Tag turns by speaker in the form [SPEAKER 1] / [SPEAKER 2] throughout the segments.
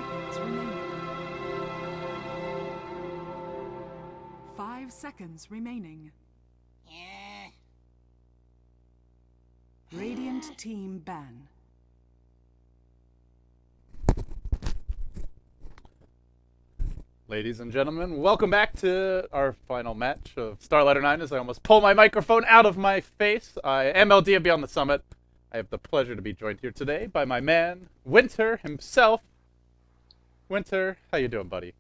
[SPEAKER 1] seconds remaining. 5 seconds remaining. Radiant team ban.
[SPEAKER 2] Ladies and gentlemen, welcome back to our final match of Starladder 9 as I almost pull my microphone out of my face. I am LD and Beyond the Summit. I have the pleasure to be joined here today by my man, Winter himself. Winter, how you doing, buddy?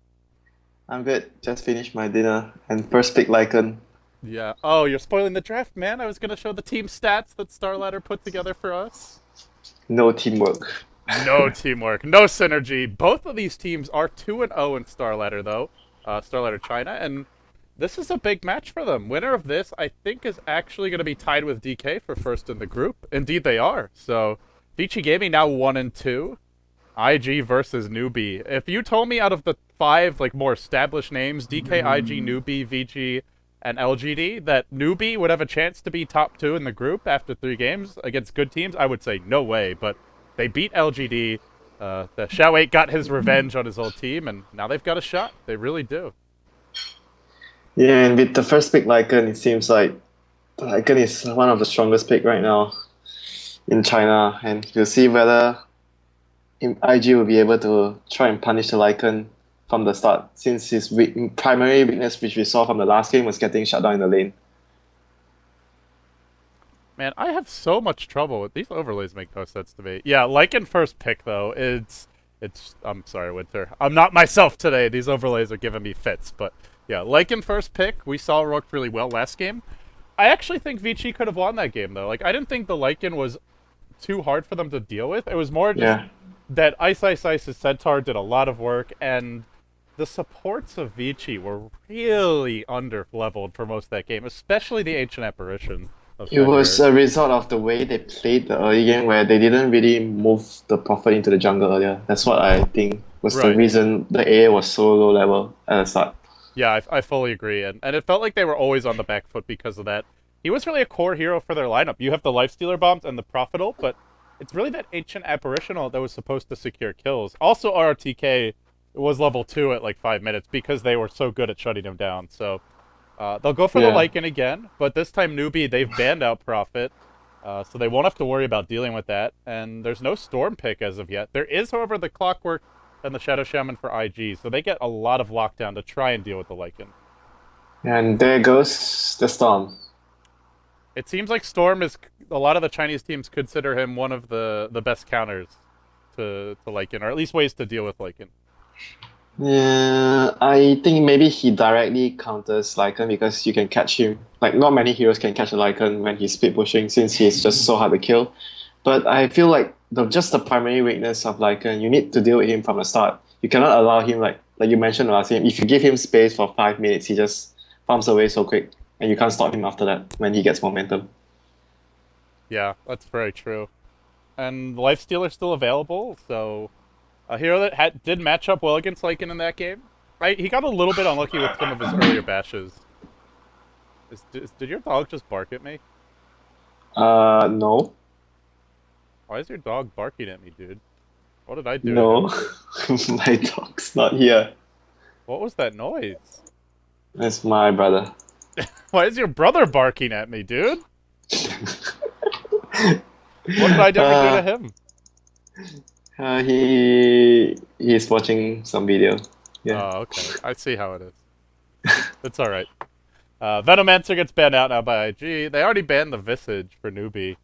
[SPEAKER 3] I'm good. Just finished my dinner and first pick Lycan.
[SPEAKER 2] Yeah. Oh, you're spoiling the draft, man. I was going to show the team stats that Starladder put together for us.
[SPEAKER 3] No teamwork.
[SPEAKER 2] No teamwork, no synergy. Both of these teams are 2-0 in Starladder, though. Starladder China, and this is a big match for them. Winner of this, I think, is actually going to be tied with DK for first in the group. Indeed, they are. So, Vici Gaming now 1-2. IG versus Newbie. If you told me out of the 5 more established names, DK, IG, Newbie, VG, and LGD, that Newbie would have a chance to be top 2 in the group after 3 games against good teams, I would say no way. But they beat LGD. The Xiao 8 got his revenge on his old team, and now they've got a shot. They really do.
[SPEAKER 3] Yeah, and with the first pick Lycan, it seems like Lycan is one of the strongest pick right now in China, and we'll see whether IG will be able to try and punish the Lycan from the start, since his primary weakness, which we saw from the last game, was getting shut down in the lane.
[SPEAKER 2] Man, I have so much trouble with these overlays. Make no sense to me. Yeah, Lycan first pick though. It's. I'm sorry, Winter. I'm not myself today. These overlays are giving me fits. But yeah, Lycan first pick. We saw worked really well last game. I actually think Vici could have won that game though. I didn't think the Lycan was too hard for them to deal with. It was more just that Ice's Centaur did a lot of work, and the supports of Vici were really under-leveled for most of that game, especially the Ancient Apparition.
[SPEAKER 3] It was a result of the way they played the early game, where they didn't really move the Prophet into the jungle earlier. That's what I think was the reason the A was so low level at the start.
[SPEAKER 2] Yeah, I fully agree, and it felt like they were always on the back foot because of that. He was really a core hero for their lineup. You have the Lifestealer bombs and the Prophet ult, but it's really that Ancient Apparition ult that was supposed to secure kills. Also, RRTK was level 2 at 5 minutes because they were so good at shutting him down, so they'll go for the Lycan again, but this time Newbie, they've banned out Prophet, so they won't have to worry about dealing with that, and there's no Storm pick as of yet. There is, however, the Clockwork and the Shadow Shaman for IG, so they get a lot of lockdown to try and deal with the Lycan.
[SPEAKER 3] And there goes the Storm.
[SPEAKER 2] It seems like Storm is, a lot of the Chinese teams consider him one of the best counters to Lycan, or at least ways to deal with Lycan.
[SPEAKER 3] Yeah, I think maybe he directly counters Lycan because you can catch him. Not many heroes can catch a Lycan when he's speed pushing, since he's just so hard to kill. But I feel like just the primary weakness of Lycan, you need to deal with him from the start. You cannot allow him, like you mentioned last game, if you give him space for 5 minutes, he just farms away so quick, and you can't stop him after that when he gets momentum.
[SPEAKER 2] Yeah, that's very true. And Lifestealer's still available, so a hero that did match up well against Lycan in that game. Right, he got a little bit unlucky with some of his earlier bashes. Did your dog just bark at me?
[SPEAKER 3] No.
[SPEAKER 2] Why is your dog barking at me, dude? What did I do?
[SPEAKER 3] No, my dog's not here.
[SPEAKER 2] What was that noise?
[SPEAKER 3] That's my brother.
[SPEAKER 2] Why is your brother barking at me, dude? What did I ever do to him?
[SPEAKER 3] He's watching some video. Yeah.
[SPEAKER 2] Oh, okay. I see how it is. It's alright. Venomancer gets banned out now by IG. They already banned the Visage for Newbie.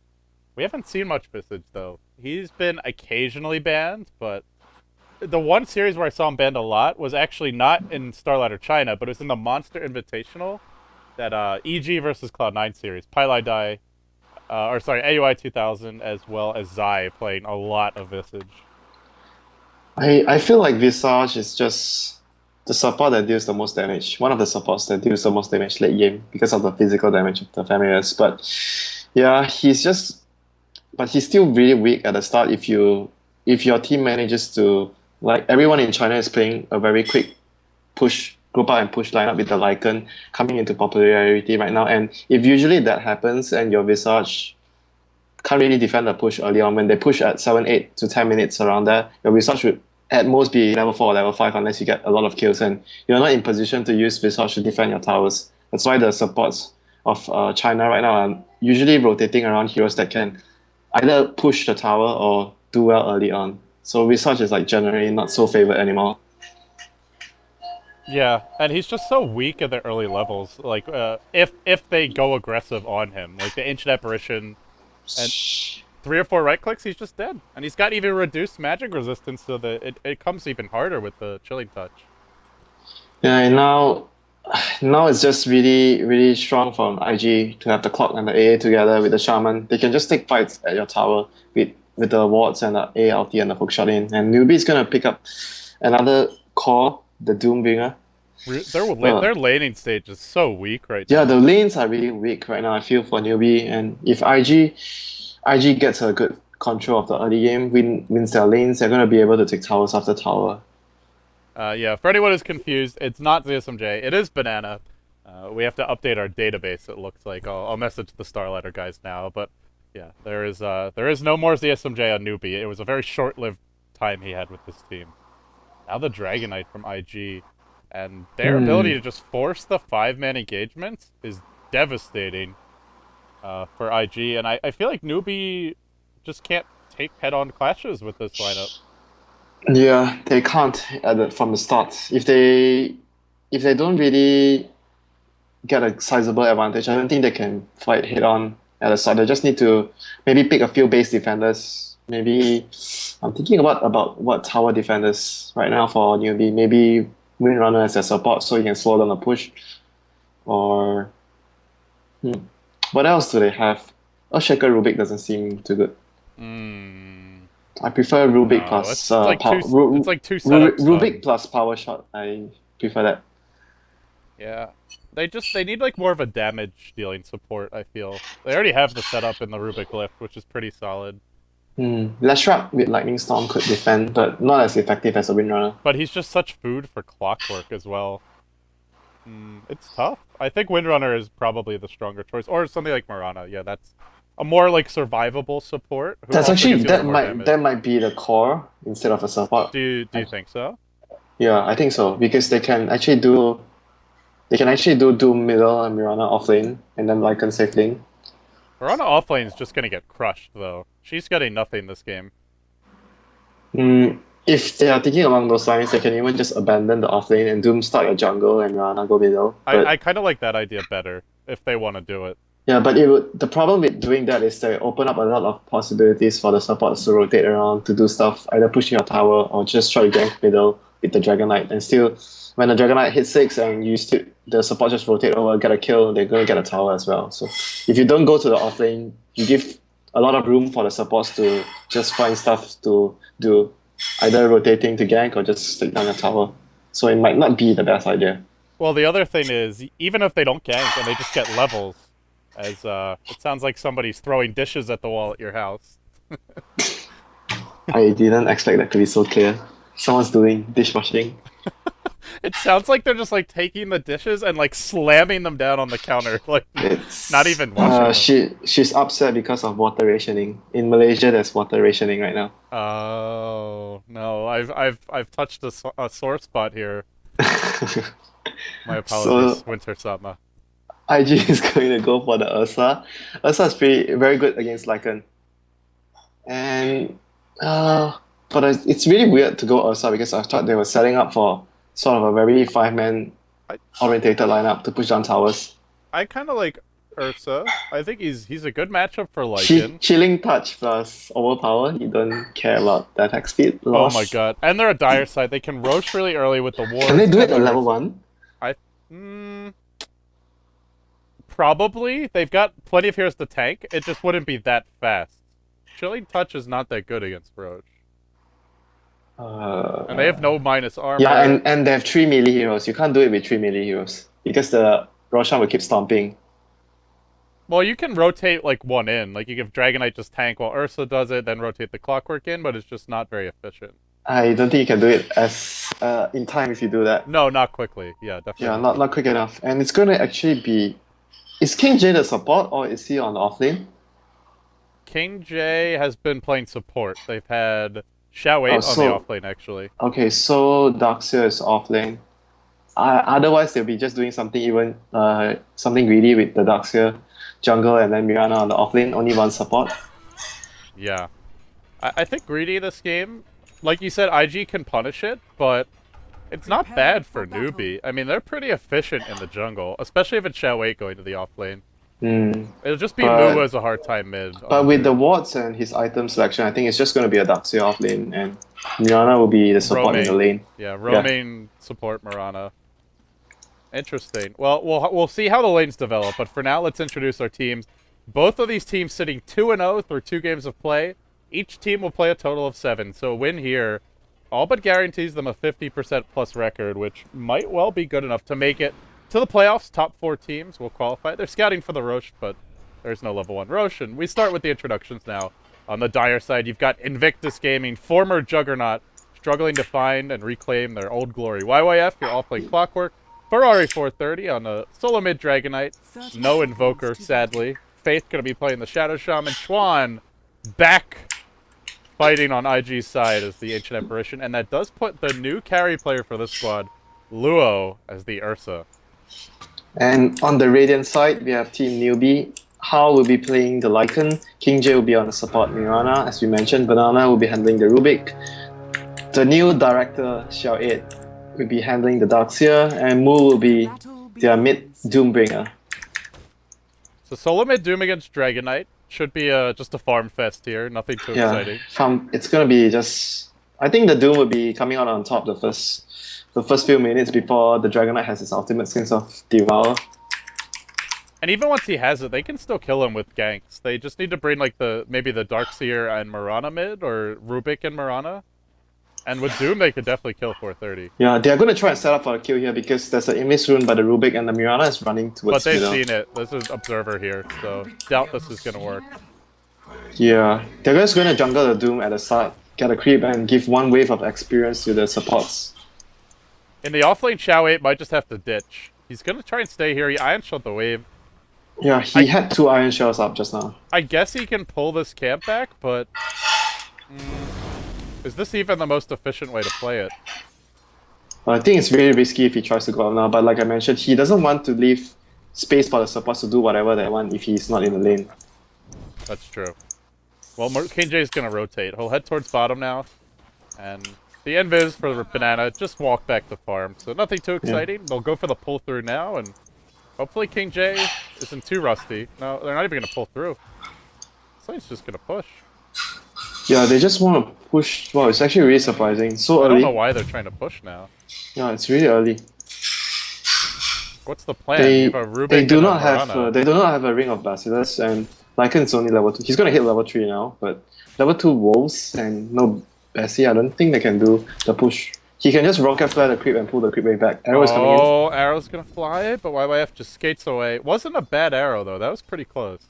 [SPEAKER 2] We haven't seen much Visage, though. He's been occasionally banned, but the one series where I saw him banned a lot was actually not in Starladder China, but it was in the Monster Invitational, that EG versus Cloud9 series. Pylai Dai, AUI 2000, as well as Zai playing a lot of Visage.
[SPEAKER 3] I feel like Visage is just the support that deals the most damage. One of the supports that deals the most damage late game because of the physical damage of the familiars. But yeah, he's still really weak at the start if your team manages to, everyone in China is playing a very quick push, group out and push lineup with the Lycan coming into popularity right now. And if usually that happens and your Visage can't really defend the push early on, when they push at 7, 8 to 10 minutes around there, your Visage would at most be level 4 or level 5 unless you get a lot of kills, and you're not in position to use Visage to defend your towers. That's why the supports of China right now are usually rotating around heroes that can either push the tower or do well early on. So Visage is like generally not so favored anymore.
[SPEAKER 2] Yeah, and he's just so weak at the early levels. Like, if they go aggressive on him, like the Ancient Apparition, and 3 or 4 right clicks, he's just dead. And he's got even reduced magic resistance, so that it comes even harder with the Chilling Touch.
[SPEAKER 3] Yeah, and now it's just really, really strong from IG to have the clock and the AA together with the shaman. They can just take fights at your tower with the wards and the A ulti and the hookshot in. And Newbie is gonna pick up another core, the Doombringer.
[SPEAKER 2] Their laning stage is so weak right
[SPEAKER 3] Yeah,
[SPEAKER 2] now.
[SPEAKER 3] the lanes are really weak right now, I feel, for Newbie. And if IG gets a good control of the early game, wins their lanes, they're gonna be able to take towers after tower.
[SPEAKER 2] Yeah, for anyone who's confused, it's not ZSMJ. It is Banana. We have to update our database, it looks like. I'll message the Starladder guys now, but yeah, there is no more ZSMJ on Newbie. It was a very short-lived time he had with this team. Now the Dragonite from IG, and their ability to just force the 5-man engagements is devastating for IG, and I feel like Newbie just can't take head-on clashes with this lineup.
[SPEAKER 3] Yeah, they can't from the start. If they don't really get a sizable advantage, I don't think they can fight head on at the start. They just need to maybe pick a few base defenders. Maybe I'm thinking about what tower defenders right now for Newbie. Maybe Windrunner as a support so you can slow down the push. Or what else do they have? Shaker Rubik doesn't seem too good. I prefer Rubik
[SPEAKER 2] No,
[SPEAKER 3] plus
[SPEAKER 2] it's like two setups
[SPEAKER 3] Rubik
[SPEAKER 2] done.
[SPEAKER 3] plus power shot. I prefer that.
[SPEAKER 2] Yeah. They need like more of a damage dealing support, I feel. They already have the setup in the Rubik lift, which is pretty solid.
[SPEAKER 3] Leshrac with Lightning Storm could defend, but not as effective as a Windrunner.
[SPEAKER 2] But he's just such food for Clockwork as well. It's tough. I think Windrunner is probably the stronger choice. Or something like Marana. Yeah, that's a more like survivable support who
[SPEAKER 3] That's
[SPEAKER 2] also
[SPEAKER 3] actually
[SPEAKER 2] gives you a lot more damage.
[SPEAKER 3] that might be the core instead of a support.
[SPEAKER 2] Do you think so?
[SPEAKER 3] Yeah, I think so because they can actually do Doom middle and Mirana off lane and then Lycan safe lane.
[SPEAKER 2] Marana offlane is just gonna get crushed though. She's getting nothing this game.
[SPEAKER 3] If they are thinking along those lines, they can even just abandon the off lane and Doom start your jungle and Mirana go middle.
[SPEAKER 2] I
[SPEAKER 3] But
[SPEAKER 2] kind of like that idea better if they want to do it.
[SPEAKER 3] yeah, but the problem with doing that is they open up a lot of possibilities for the supports to rotate around to do stuff, either pushing your tower or just try to gank middle with the Dragonite. And still, when the Dragonite hits 6 and the support just rotate over, get a kill, they're going to get a tower as well. So if you don't go to the off lane, you give a lot of room for the supports to just find stuff to do, either rotating to gank or just stick down your tower. So it might not be the best idea.
[SPEAKER 2] Well, the other thing is, even if they don't gank and they just get levels, as it sounds like somebody's throwing dishes at the wall at your house.
[SPEAKER 3] I didn't expect that to be so clear. Someone's doing dishwashing.
[SPEAKER 2] It sounds like they're just like taking the dishes and like slamming them down on the counter, like
[SPEAKER 3] It's
[SPEAKER 2] not even washing them.
[SPEAKER 3] she's upset because of water rationing. In Malaysia, there's water rationing right now.
[SPEAKER 2] Oh no, I've touched a sore spot here. My apologies,
[SPEAKER 3] So
[SPEAKER 2] Winter Sama.
[SPEAKER 3] IG is going to go for the Ursa. Ursa is very good against Lycan. And it's really weird to go Ursa because I thought they were setting up for sort of a very 5-man
[SPEAKER 2] I
[SPEAKER 3] orientated lineup to push down towers.
[SPEAKER 2] I kind of like Ursa. I think he's a good matchup for Lycan.
[SPEAKER 3] Chilling touch plus overpower. You don't care about the attack speed
[SPEAKER 2] Oh
[SPEAKER 3] loss.
[SPEAKER 2] my god, and they're a dire side. They can roach really early with the wards.
[SPEAKER 3] Can they do it
[SPEAKER 2] and
[SPEAKER 3] at
[SPEAKER 2] the
[SPEAKER 3] level
[SPEAKER 2] Ursa.
[SPEAKER 3] 1?
[SPEAKER 2] Probably. They've got plenty of heroes to tank. It just wouldn't be that fast. Chilling Touch is not that good against Roach. And they have no minus armor.
[SPEAKER 3] Yeah, and they have 3 melee heroes. You can't do it with 3 melee heroes because the Roshan will keep stomping.
[SPEAKER 2] Well, you can rotate like one in. Like you give Dragonite just tank while Ursa does it, then rotate the Clockwork in, but it's just not very efficient.
[SPEAKER 3] I don't think you can do it as in time if you do that.
[SPEAKER 2] No, not quickly. Yeah, definitely.
[SPEAKER 3] Yeah, not quick enough. And it's going to actually be... Is King J the support or is he on the off lane?
[SPEAKER 2] King J has been playing support. They've had Xiao 8
[SPEAKER 3] Oh,
[SPEAKER 2] on the
[SPEAKER 3] so
[SPEAKER 2] off lane, actually.
[SPEAKER 3] okay, so Darkseer is off lane. Otherwise, they'll be just doing something even something greedy with the Darkseer jungle and then Mirana on the off lane. Only one support.
[SPEAKER 2] Yeah. I think greedy this game, like you said, IG can punish it, but it's not
[SPEAKER 1] Prepare
[SPEAKER 2] bad for
[SPEAKER 1] for battle.
[SPEAKER 2] Newbie. I mean, they're pretty efficient in the jungle, especially if it's Xiao 8 going to the off lane.
[SPEAKER 3] Hmm.
[SPEAKER 2] It'll just be Mu
[SPEAKER 3] But
[SPEAKER 2] as a hard time mid on
[SPEAKER 3] but
[SPEAKER 2] the
[SPEAKER 3] with the
[SPEAKER 2] Doom.
[SPEAKER 3] wards and his item selection, I think it's just going to be a Darkseer off lane, and Mirana will be the support in the
[SPEAKER 2] Roaming.
[SPEAKER 3] lane.
[SPEAKER 2] Yeah, roaming support Mirana. Interesting. Well, we'll see how the lanes develop, but for now, let's introduce our teams. Both of these teams sitting 2-0 through 2 games of play. Each team will play a total of 7, so a win here all but guarantees them a 50% plus record, which might well be good enough to make it to the playoffs. Top 4 teams will qualify. They're scouting for the Roche, but there's no level 1 Roshan. We start with the introductions now. On the dire side, you've got Invictus Gaming, former Juggernaut, struggling to find and reclaim their old glory. YYF, your off-lane Clockwork. Ferrari 430 on a solo mid Dragonite.
[SPEAKER 1] 30
[SPEAKER 2] No
[SPEAKER 1] seconds
[SPEAKER 2] Invoker,
[SPEAKER 1] to
[SPEAKER 2] sadly. Faith going to be playing the Shadow Shaman. Chuan back fighting on IG's side as the Ancient Apparition. And that does put the new carry player for this squad, Luo, as the Ursa.
[SPEAKER 3] And on the Radiant side, we have Team Newbie. Hao will be playing the Lycan. King J will be on the support Mirana, as we mentioned. Banana will be handling the Rubik. The new director, Xiao 8, will be handling the Darkseer, and Mu will be
[SPEAKER 1] Battle
[SPEAKER 3] their mid
[SPEAKER 1] begins.
[SPEAKER 3] Doombringer.
[SPEAKER 2] So solo mid Doom against Dragonite. Should be just a farm fest here. Nothing too exciting.
[SPEAKER 3] It's gonna be just. I think the Doom will be coming out on top the first few minutes before the Dragonite has its ultimate sense of Devour.
[SPEAKER 2] And even once he has it, they can still kill him with ganks. They just need to bring like maybe the Darkseer and Mirana mid, or Rubik and Mirana. And with Doom, they could definitely kill 430.
[SPEAKER 3] Yeah, they're gonna try and set up for a kill here because there's an Invis rune by the Rubik and the Mirana is running
[SPEAKER 2] But
[SPEAKER 3] towards
[SPEAKER 2] they've
[SPEAKER 3] middle.
[SPEAKER 2] seen it. This is Observer here, so doubt this is gonna work.
[SPEAKER 3] Yeah, they're just gonna jungle the Doom at the start, get a creep, and give one wave of experience to the supports.
[SPEAKER 2] In the offlane, Xiao 8 might just have to ditch. He's gonna try and stay here. He Iron Shot the wave.
[SPEAKER 3] Yeah, he had 2 Iron Shells up just now.
[SPEAKER 2] I guess he can pull this camp back, but... is this even the most efficient way to play it?
[SPEAKER 3] I think it's very risky if he tries to go out now, but like I mentioned, he doesn't want to leave space for the supports to do whatever they want if he's not in the lane.
[SPEAKER 2] That's true. Well, King J is gonna rotate. He'll head towards bottom now. And the Invis for the Banana just walk back to farm. So nothing too exciting. They'll go for the pull through now, and hopefully King J isn't too rusty. No, they're not even gonna pull through. So he's just gonna push.
[SPEAKER 3] Yeah, they just want to push. Wow, it's actually really surprising. So
[SPEAKER 2] I don't
[SPEAKER 3] early.
[SPEAKER 2] know why they're trying to push now.
[SPEAKER 3] Yeah, it's really early.
[SPEAKER 2] What's the plan? You have a Rubik
[SPEAKER 3] They do
[SPEAKER 2] and a
[SPEAKER 3] not have
[SPEAKER 2] Mirana.
[SPEAKER 3] they do not have a ring of Basilisk, and Lycan's only level 2. He's gonna hit level 3 now, but level 2 wolves and no Bessie, I don't think they can do the push. He can just rocket flare the creep and pull the creep way back. Arrow's coming in.
[SPEAKER 2] Oh, arrow's gonna fly, but YYF just skates away. Wasn't a bad arrow though. That was pretty close.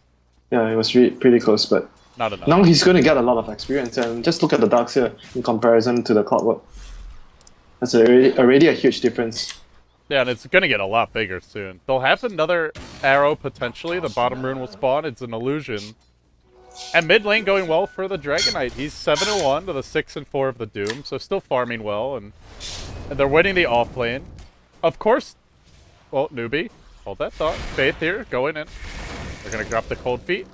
[SPEAKER 3] Yeah, it was pretty close, but
[SPEAKER 2] Not enough.
[SPEAKER 3] now he's gonna get a lot of experience, and just look at the Darkseer in comparison to the Clockwork. That's already a huge difference.
[SPEAKER 2] Yeah, and it's gonna get a lot bigger soon. They'll have another arrow potentially. The bottom rune will spawn. It's an illusion. And mid lane going well for the Dragonite. He's 7-1 to the 6-4 of the Doom, so still farming well, and they're winning the off lane. Of course, well, Newbie, hold that thought. Faith here, going in. They're gonna drop the cold feet.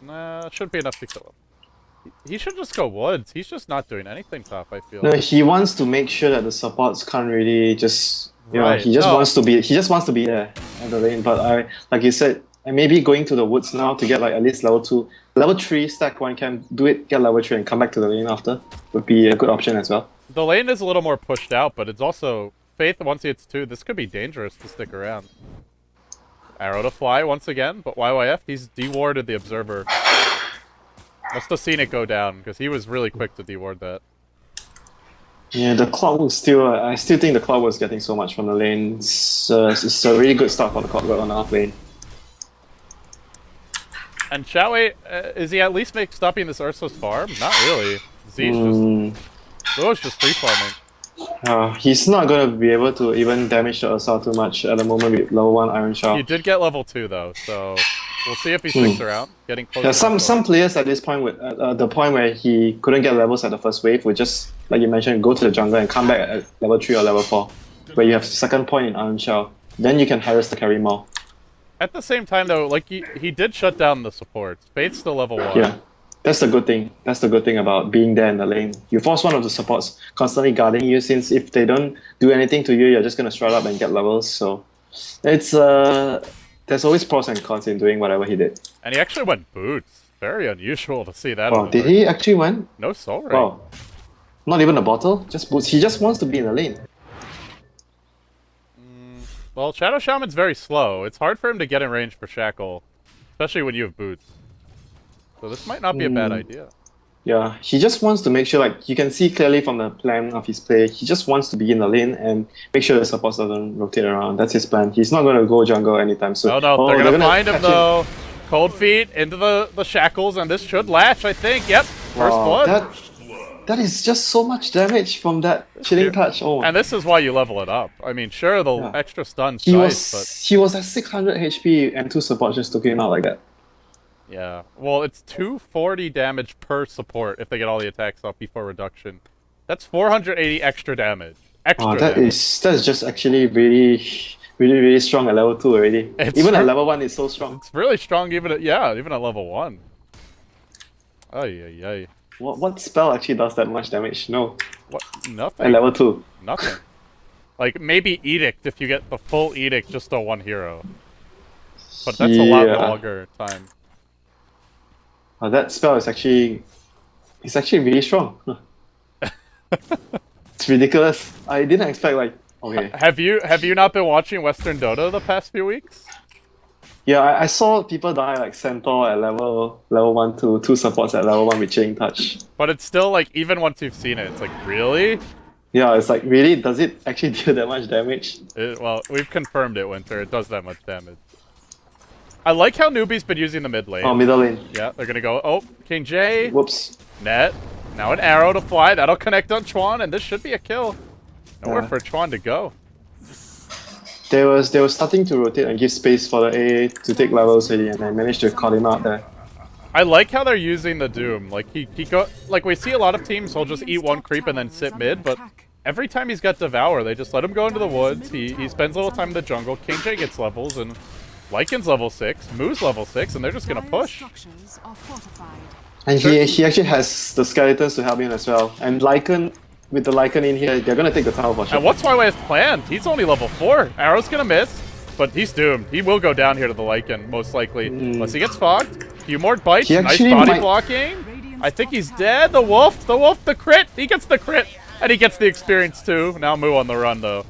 [SPEAKER 2] Nah, should be enough to kill him. He should just go woods. He's just not doing anything top, I feel.
[SPEAKER 3] No, he wants to make sure that the supports can't really just
[SPEAKER 2] Right.
[SPEAKER 3] he just wants to be there at the lane. But like you said, and maybe going to the woods now to get like at least level 2. Level 3 stack 1 can do it, get level 3 and come back to the lane after would be a good option as well.
[SPEAKER 2] The lane is a little more pushed out, but it's also Faith once he hits 2, this could be dangerous to stick around. Arrow to fly once again, but YYF, he's dewarded the Observer. Must have seen it go down, because he was really quick to deward that.
[SPEAKER 3] Yeah, the Clockwork still, I still think the Clockwork is getting so much from the lane. It's a really good start for the Clockwork on the off lane.
[SPEAKER 2] And Xiao 8, is he at least stopping this Ursa's farm? Not really. Z's Luo's just free farming.
[SPEAKER 3] He's not going to be able to even damage the Ursa too much at the moment with level 1 Iron Shell.
[SPEAKER 2] He did get level 2 though, so We'll see if he sticks around. Getting closer.
[SPEAKER 3] Yeah,
[SPEAKER 2] and
[SPEAKER 3] some
[SPEAKER 2] closer.
[SPEAKER 3] players at this point would the point where he couldn't get levels at the first wave would just, like you mentioned, go to the jungle and come back at level 3 or level 4, where you have second point in Iron Shell. Then you can harass the carry more.
[SPEAKER 2] At the same time, though, like he did shut down the supports. Fate's still level 1.
[SPEAKER 3] Yeah, that's the good thing. That's the good thing about being there in the lane. You force one of the supports constantly guarding you, since if they don't do anything to you, you're just gonna strut up and get levels. So it's there's always pros and cons in doing whatever he did.
[SPEAKER 2] And he actually went boots. Very unusual to see that.
[SPEAKER 3] Wow, did he actually win?
[SPEAKER 2] No soul ring.
[SPEAKER 3] Wow, not even a bottle, just boots. He just wants to be in the lane.
[SPEAKER 2] Well, Shadow Shaman's very slow. It's hard for him to get in range for Shackle, especially when you have boots. So this might not be a bad idea.
[SPEAKER 3] Yeah, he just wants to make sure, like, you can see clearly from the plan of his play, he just wants to be in the lane and make sure the supports doesn't rotate around. That's his plan. He's not going to go jungle anytime soon.
[SPEAKER 2] Oh no, they're gonna find him though. Cold feet into the shackles, and this should latch, I think. Yep, first blood.
[SPEAKER 3] That is just so much damage from that chilling touch. Oh.
[SPEAKER 2] And this is why you level it up. I mean, sure, the extra stun's
[SPEAKER 3] he
[SPEAKER 2] nice, but
[SPEAKER 3] he was at 600 HP and 2 supports just took him out like that.
[SPEAKER 2] yeah. Well, it's 240 damage per support if they get all the attacks off before reduction. That's 480 extra damage. Extra
[SPEAKER 3] that
[SPEAKER 2] damage.
[SPEAKER 3] is just actually really strong at level 2 already. Even at level 1 it's so strong.
[SPEAKER 2] It's really strong even at level 1. Ay.
[SPEAKER 3] What spell actually does that much damage? No.
[SPEAKER 2] What? Nothing.
[SPEAKER 3] At level 2.
[SPEAKER 2] Nothing. Like, maybe Edict if you get the full Edict just to 1 hero. But that's a lot longer time.
[SPEAKER 3] That spell is actually really strong. It's ridiculous. I didn't expect, like, okay.
[SPEAKER 2] Have you not been watching Western Dota the past few weeks?
[SPEAKER 3] Yeah, I saw people die like Centaur at level 1 to 2 supports at level 1 with Chilling Touch.
[SPEAKER 2] But it's still like, even once you've seen it, it's like, really?
[SPEAKER 3] Yeah, it's like, really? Does it actually deal that much damage?
[SPEAKER 2] Well, we've confirmed it, Winter. It does that much damage. I like how Newbie's been using the mid lane.
[SPEAKER 3] Oh, middle lane.
[SPEAKER 2] Yeah, they're gonna go, oh, King J.
[SPEAKER 3] Whoops.
[SPEAKER 2] Net. Now an arrow to fly. That'll connect on Chuan, and this should be a kill. Nowhere for Chuan to go.
[SPEAKER 3] They were starting to rotate and give space for the AA to take levels already, and I managed to call him out there.
[SPEAKER 2] I like how they're using the Doom. Like we see a lot of teams will just eat 1 creep and then sit mid, but every time he's got Devour, they just let him go into the woods. He spends a little time in the jungle. King J gets levels, and Lycan's level 6, Moo's level 6, and they're just gonna push.
[SPEAKER 3] And he actually has the skeletons to help him as well. And Lycan, with the Lycan in here, they're gonna take the tower for sure.
[SPEAKER 2] And what's my way is planned? He's only level 4. Arrow's gonna miss, but he's doomed. He will go down here to the Lycan, most likely. Unless he gets fogged. A few more bites, nice body blocking. I think he's dead. The wolf, the crit. He gets the crit, and he gets the experience too. Now Moo on the run though.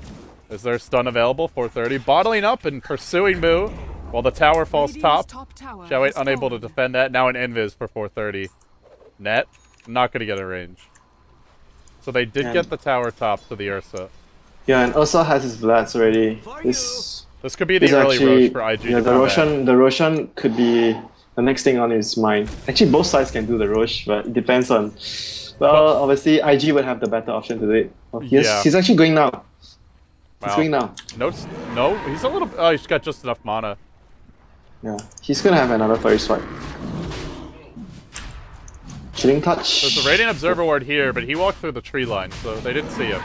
[SPEAKER 2] Is there a stun available? 430. Bottling up and pursuing Moo while the tower falls top. Shawait unable to defend that. Now an invis for 430. Net, not gonna get a range. So they did get the tower top to the Ursa.
[SPEAKER 3] Yeah, and Ursa has his Vlads already. This
[SPEAKER 2] could be the early Rosh for IG.
[SPEAKER 3] Yeah, the Roshan could be the next thing on his mind. Actually, both sides can do the Rosh, but it depends on. Well, obviously, IG would have the better option to do it. Oh, he's actually going now.
[SPEAKER 2] Wow.
[SPEAKER 3] He's going now.
[SPEAKER 2] No, he's a little. Oh, he's got just enough mana.
[SPEAKER 3] Yeah, he's gonna have another fairy swipe. Chilling Touch.
[SPEAKER 2] There's a Radiant Observer ward here, but he walked through the tree line, so they didn't see him.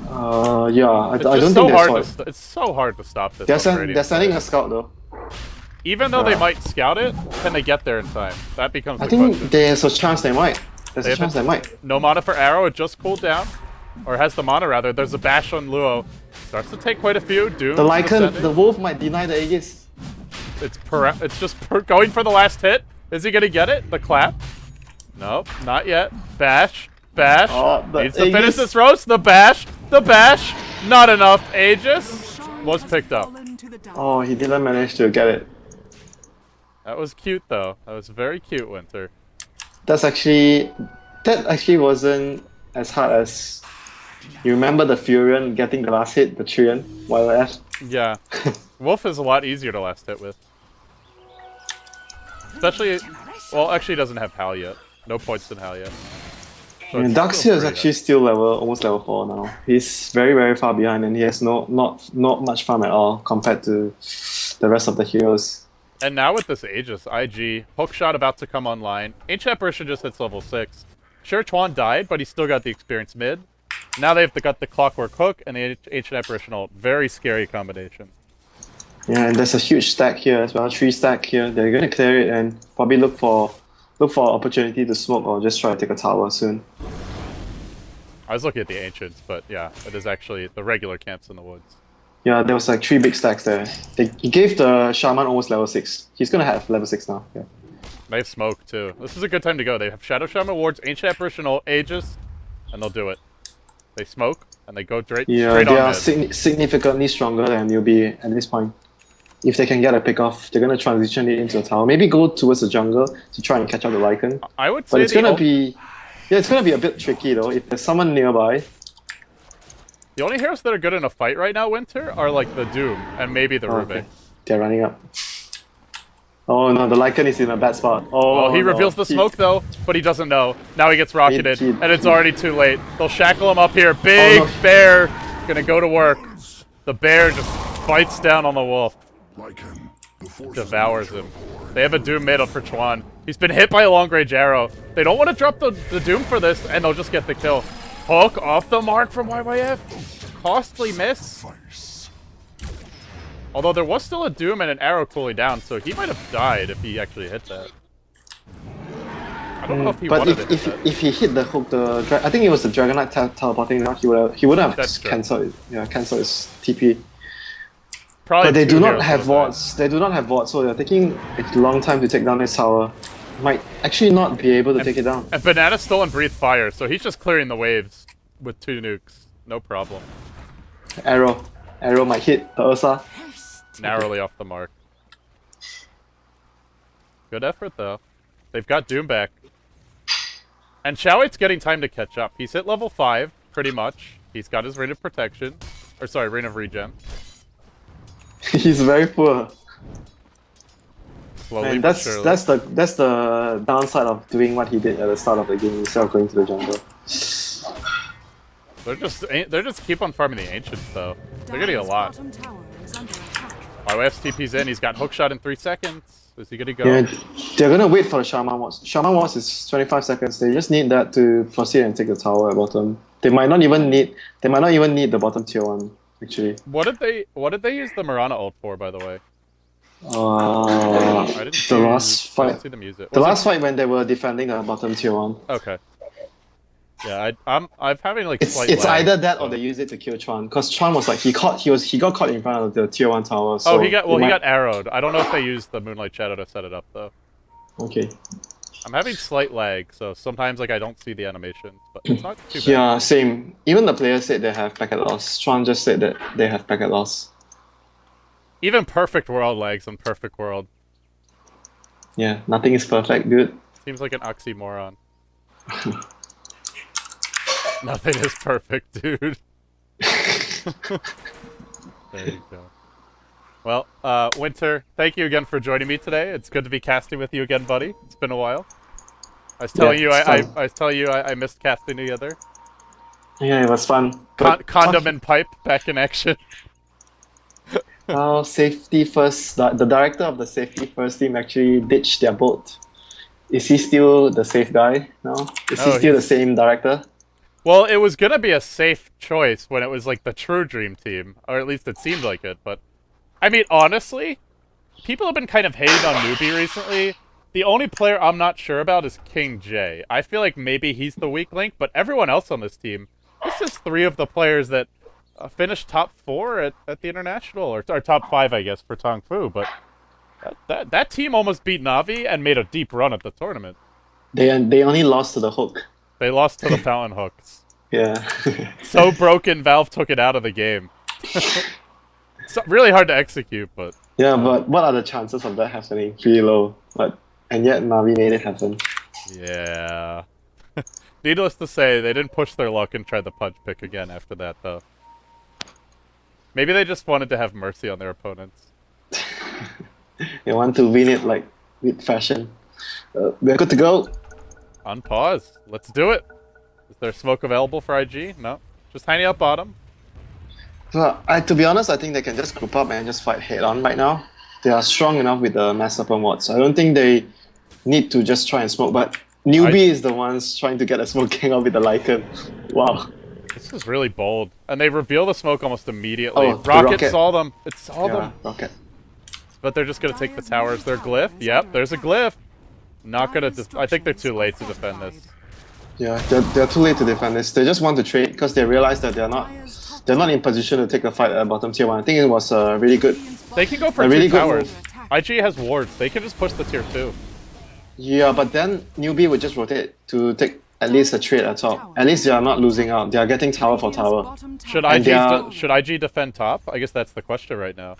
[SPEAKER 3] Yeah, I don't think
[SPEAKER 2] it's so hard to stop this.
[SPEAKER 3] They're sending a scout though.
[SPEAKER 2] Even though they might scout it, can they get there in time? That becomes the
[SPEAKER 3] question. I
[SPEAKER 2] think
[SPEAKER 3] there's a chance they might.
[SPEAKER 2] No mana for Arrow, it just cooled down. Or has the mana rather. There's a bash on Luo. Starts to take quite a few. Doom.
[SPEAKER 3] The Lycan, the wolf might deny the Aegis.
[SPEAKER 2] It's just going for the last hit. Is he gonna get it? The clap? Nope, not yet. Bash. Needs to finish this roast. The bash. Not enough. Aegis was picked up.
[SPEAKER 3] Oh, he didn't manage to get it.
[SPEAKER 2] That was cute though. That was very cute, Winter.
[SPEAKER 3] That actually wasn't as hard as you remember the Furion getting the last hit, the Trion, while left.
[SPEAKER 2] Yeah. Wolf is a lot easier to last hit with. Especially, well, actually he doesn't have Hal yet. No points in Hal yet. So
[SPEAKER 3] And
[SPEAKER 2] it's
[SPEAKER 3] Darkseer
[SPEAKER 2] still
[SPEAKER 3] is
[SPEAKER 2] pretty
[SPEAKER 3] actually still almost level 4 now. He's very, very far behind and he has not much farm at all compared to the rest of the heroes.
[SPEAKER 2] And now with this Aegis, IG, Hookshot about to come online. Ancient Apparition just hits level 6. Sure, Chuan died, but he still got the experience mid. Now they've got the Clockwork Hook and the Ancient Apparition ult. Very scary combination.
[SPEAKER 3] Yeah, and there's a huge stack here as well. 3 stack here. They're gonna clear it and probably look for opportunity to smoke or just try to take a tower soon.
[SPEAKER 2] I was looking at the Ancients, but yeah, it is actually the regular camps in the woods.
[SPEAKER 3] Yeah, there was like 3 big stacks there. He gave the Shaman almost level 6. He's gonna have level 6 now. Yeah.
[SPEAKER 2] They have smoke, too. This is a good time to go. They have Shadow Shaman wards, Ancient Apparition ult, Aegis, and they'll do it. They smoke, and they go straight
[SPEAKER 3] Yeah,
[SPEAKER 2] on
[SPEAKER 3] they are
[SPEAKER 2] mid.
[SPEAKER 3] significantly stronger than Newbie at this point. If they can get a pick off, they're gonna transition it into a tower. Maybe go towards the jungle to try and catch up the Lycan.
[SPEAKER 2] I would
[SPEAKER 3] But
[SPEAKER 2] say
[SPEAKER 3] it's gonna be, yeah, it's gonna be a bit tricky though. If there's someone nearby,
[SPEAKER 2] the only heroes that are good in a fight right now, Winter, are like the Doom and maybe the Rube.
[SPEAKER 3] okay, they're running up. Oh no, the Lycan is in a bad spot. Oh,
[SPEAKER 2] Well, he
[SPEAKER 3] no.
[SPEAKER 2] reveals the smoke though, but he doesn't know. Now he gets rocketed,
[SPEAKER 3] He-
[SPEAKER 2] and it's already too late. They'll shackle him up here. Big
[SPEAKER 3] Oh, no.
[SPEAKER 2] bear gonna go to work. The bear just bites down on the wolf, devours him. They have a Doom made up for Chuan. He's been hit by a long range arrow. They don't want to drop the Doom for this, and they'll just get the kill. Hook off the mark from YYF. Costly miss. Although there was still a Doom and an arrow cooling down, so he might have died if he actually hit that. I don't know if he
[SPEAKER 3] But
[SPEAKER 2] wanted to hit that.
[SPEAKER 3] if he hit the hook, I think it was the Dragon Knight teleporting now. He would have
[SPEAKER 2] That's true.
[SPEAKER 3] cancelled it. Yeah, cancelled his TP.
[SPEAKER 2] Probably
[SPEAKER 3] But they
[SPEAKER 2] two
[SPEAKER 3] do not
[SPEAKER 2] heroes
[SPEAKER 3] have
[SPEAKER 2] would've died.
[SPEAKER 3] wards. They do not have wards, so they're taking a long time to take down this tower. Might actually not be able to take it down.
[SPEAKER 2] And Banana's still on Breathe Fire, so he's just clearing the waves with 2 nukes. No problem.
[SPEAKER 3] Arrow might hit the Ursa.
[SPEAKER 2] Narrowly off the mark. Good effort, though. They've got Doom back. And Xiaoweit's getting time to catch up. He's hit level 5, pretty much. He's got his Rain of Protection. Or sorry, Rain of Regen.
[SPEAKER 3] He's very poor.
[SPEAKER 2] Slowly
[SPEAKER 3] And
[SPEAKER 2] but surely.
[SPEAKER 3] that's the downside of doing what he did at the start of the game instead of going to the jungle.
[SPEAKER 2] They're just keep on farming the Ancients, though. They're getting a
[SPEAKER 1] Dire's
[SPEAKER 2] lot.
[SPEAKER 1] bottom tower is under attack.
[SPEAKER 2] YYF's TP's in. He's got Hookshot in 3 seconds. Is he gonna go?
[SPEAKER 3] Yeah, they're gonna wait for the Shaman Wards. Shaman Wards is 25 seconds. They just need that to proceed and take the tower at bottom. They might not even need the bottom tier one, actually.
[SPEAKER 2] What did they use the Mirana ult for, by the way?
[SPEAKER 3] I
[SPEAKER 2] didn't
[SPEAKER 3] the
[SPEAKER 2] see-
[SPEAKER 3] last
[SPEAKER 2] I didn't
[SPEAKER 3] fight.
[SPEAKER 2] see the music.
[SPEAKER 3] The
[SPEAKER 2] Was it-
[SPEAKER 3] last fight when they were defending the bottom tier one.
[SPEAKER 2] Okay. Yeah, I'm having like
[SPEAKER 3] It's
[SPEAKER 2] slight
[SPEAKER 3] it's
[SPEAKER 2] lag,
[SPEAKER 3] either that
[SPEAKER 2] so-
[SPEAKER 3] or they use it to kill Chuan, because Chuan was like he got caught in front of the tier one tower. So
[SPEAKER 2] Oh, he got
[SPEAKER 3] they might-
[SPEAKER 2] arrowed. I don't know if they used the Moonlight Shadow to set it up though.
[SPEAKER 3] Okay.
[SPEAKER 2] I'm having slight lag, so sometimes like I don't see the animation, but it's not too bad.
[SPEAKER 3] Yeah, same. Even the players said they have packet loss. Chuan just said that they have packet loss.
[SPEAKER 2] Even Perfect World lags on Perfect World.
[SPEAKER 3] Yeah, nothing is perfect, dude.
[SPEAKER 2] Seems like an oxymoron. Nothing is perfect, dude. There you go. Well, Winter, thank you again for joining me today. It's good to be casting with you again, buddy. It's been a while. I was telling
[SPEAKER 3] Yeah, it's fun.
[SPEAKER 2] I was telling you I missed casting together.
[SPEAKER 3] Yeah, it was fun. But
[SPEAKER 2] Condom and pipe back in action.
[SPEAKER 3] safety first. The director of the safety first team actually ditched their boat. Is he still the safe guy now? Is he
[SPEAKER 2] No,
[SPEAKER 3] still the
[SPEAKER 2] he's-
[SPEAKER 3] same director?
[SPEAKER 2] Well, it was gonna be a safe choice when it was like the true dream team, or at least it seemed like it. But I mean, honestly, people have been kind of hating on Newbie recently. The only player I'm not sure about is King J. I feel like maybe he's the weak link, but everyone else on this team, this is 3 of the players that finished top 4 at the international, or top 5, I guess, for Tong Fu. But that team almost beat Navi and made a deep run at the tournament.
[SPEAKER 3] They only lost to the hook.
[SPEAKER 2] They lost to the Fountain Hooks.
[SPEAKER 3] Yeah.
[SPEAKER 2] So broken, Valve took it out of the game. So, really hard to execute, but
[SPEAKER 3] Yeah, but what are the chances of that happening? Pretty low. And yet Navi made it happen.
[SPEAKER 2] yeah. Needless to say, they didn't push their luck and try the punch pick again after that, though. Maybe they just wanted to have mercy on their opponents.
[SPEAKER 3] They want to win it like with fashion. We're good to go.
[SPEAKER 2] On pause. Let's do it. Is there smoke available for IG? No. Just tiny up bottom.
[SPEAKER 3] But to be honest, I think they can just group up and just fight head on right now. They are strong enough with the mass weapon wards. I don't think they need to just try and smoke, but Newbie is the ones trying to get a smoke gang out with the Lycan. Wow.
[SPEAKER 2] This is really bold. And they reveal the smoke almost immediately.
[SPEAKER 3] Oh,
[SPEAKER 2] Rocket saw them. It saw them.
[SPEAKER 3] Rocket.
[SPEAKER 2] But they're just going to take the towers. Their glyph. Yep, there's a glyph. Not going to... I think they're too late to defend this.
[SPEAKER 3] Yeah, they're too late to defend this. They just want to trade because they realize that they're not in position to take the fight at bottom tier 1. I think it was a really good...
[SPEAKER 2] They can go for two towers. IG has wards. They can just push the tier 2.
[SPEAKER 3] Yeah, but then Newbie would just rotate to take at least a trade at top. At least they are not losing out. They are getting tower for tower.
[SPEAKER 2] Should IG defend top? I guess that's the question right now.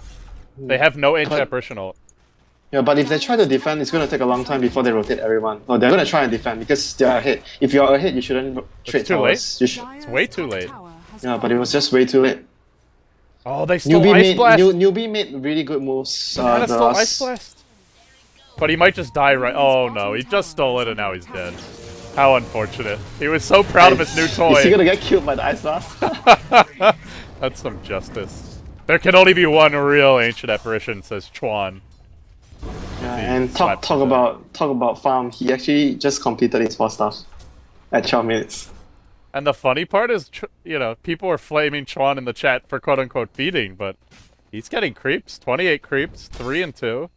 [SPEAKER 2] They have no ancient apparition ult.
[SPEAKER 3] Yeah, but if they try to defend, it's going to take a long time before they rotate everyone. No, they're going to try and defend because they are ahead. If you're ahead, you shouldn't trade towers.
[SPEAKER 2] It's way too late.
[SPEAKER 3] Yeah, but it was just way too late.
[SPEAKER 2] Oh, they stole Ice Blast!
[SPEAKER 3] Newbie made really good moves.
[SPEAKER 2] Yeah, stole Ice Blast. But he might just die right... Oh no, he just stole it and now he's dead. How unfortunate. He was so proud of his new toy.
[SPEAKER 3] Is he going to get killed by the Ice Blast?
[SPEAKER 2] That's some justice. There can only be one real ancient apparition, says Chuan.
[SPEAKER 3] Yeah, and talk about farm. He actually just completed his 4 stuff at 12 minutes.
[SPEAKER 2] And the funny part is, you know, people were flaming Chuan in the chat for quote-unquote feeding, but he's getting creeps. 28 creeps, 3 and 2.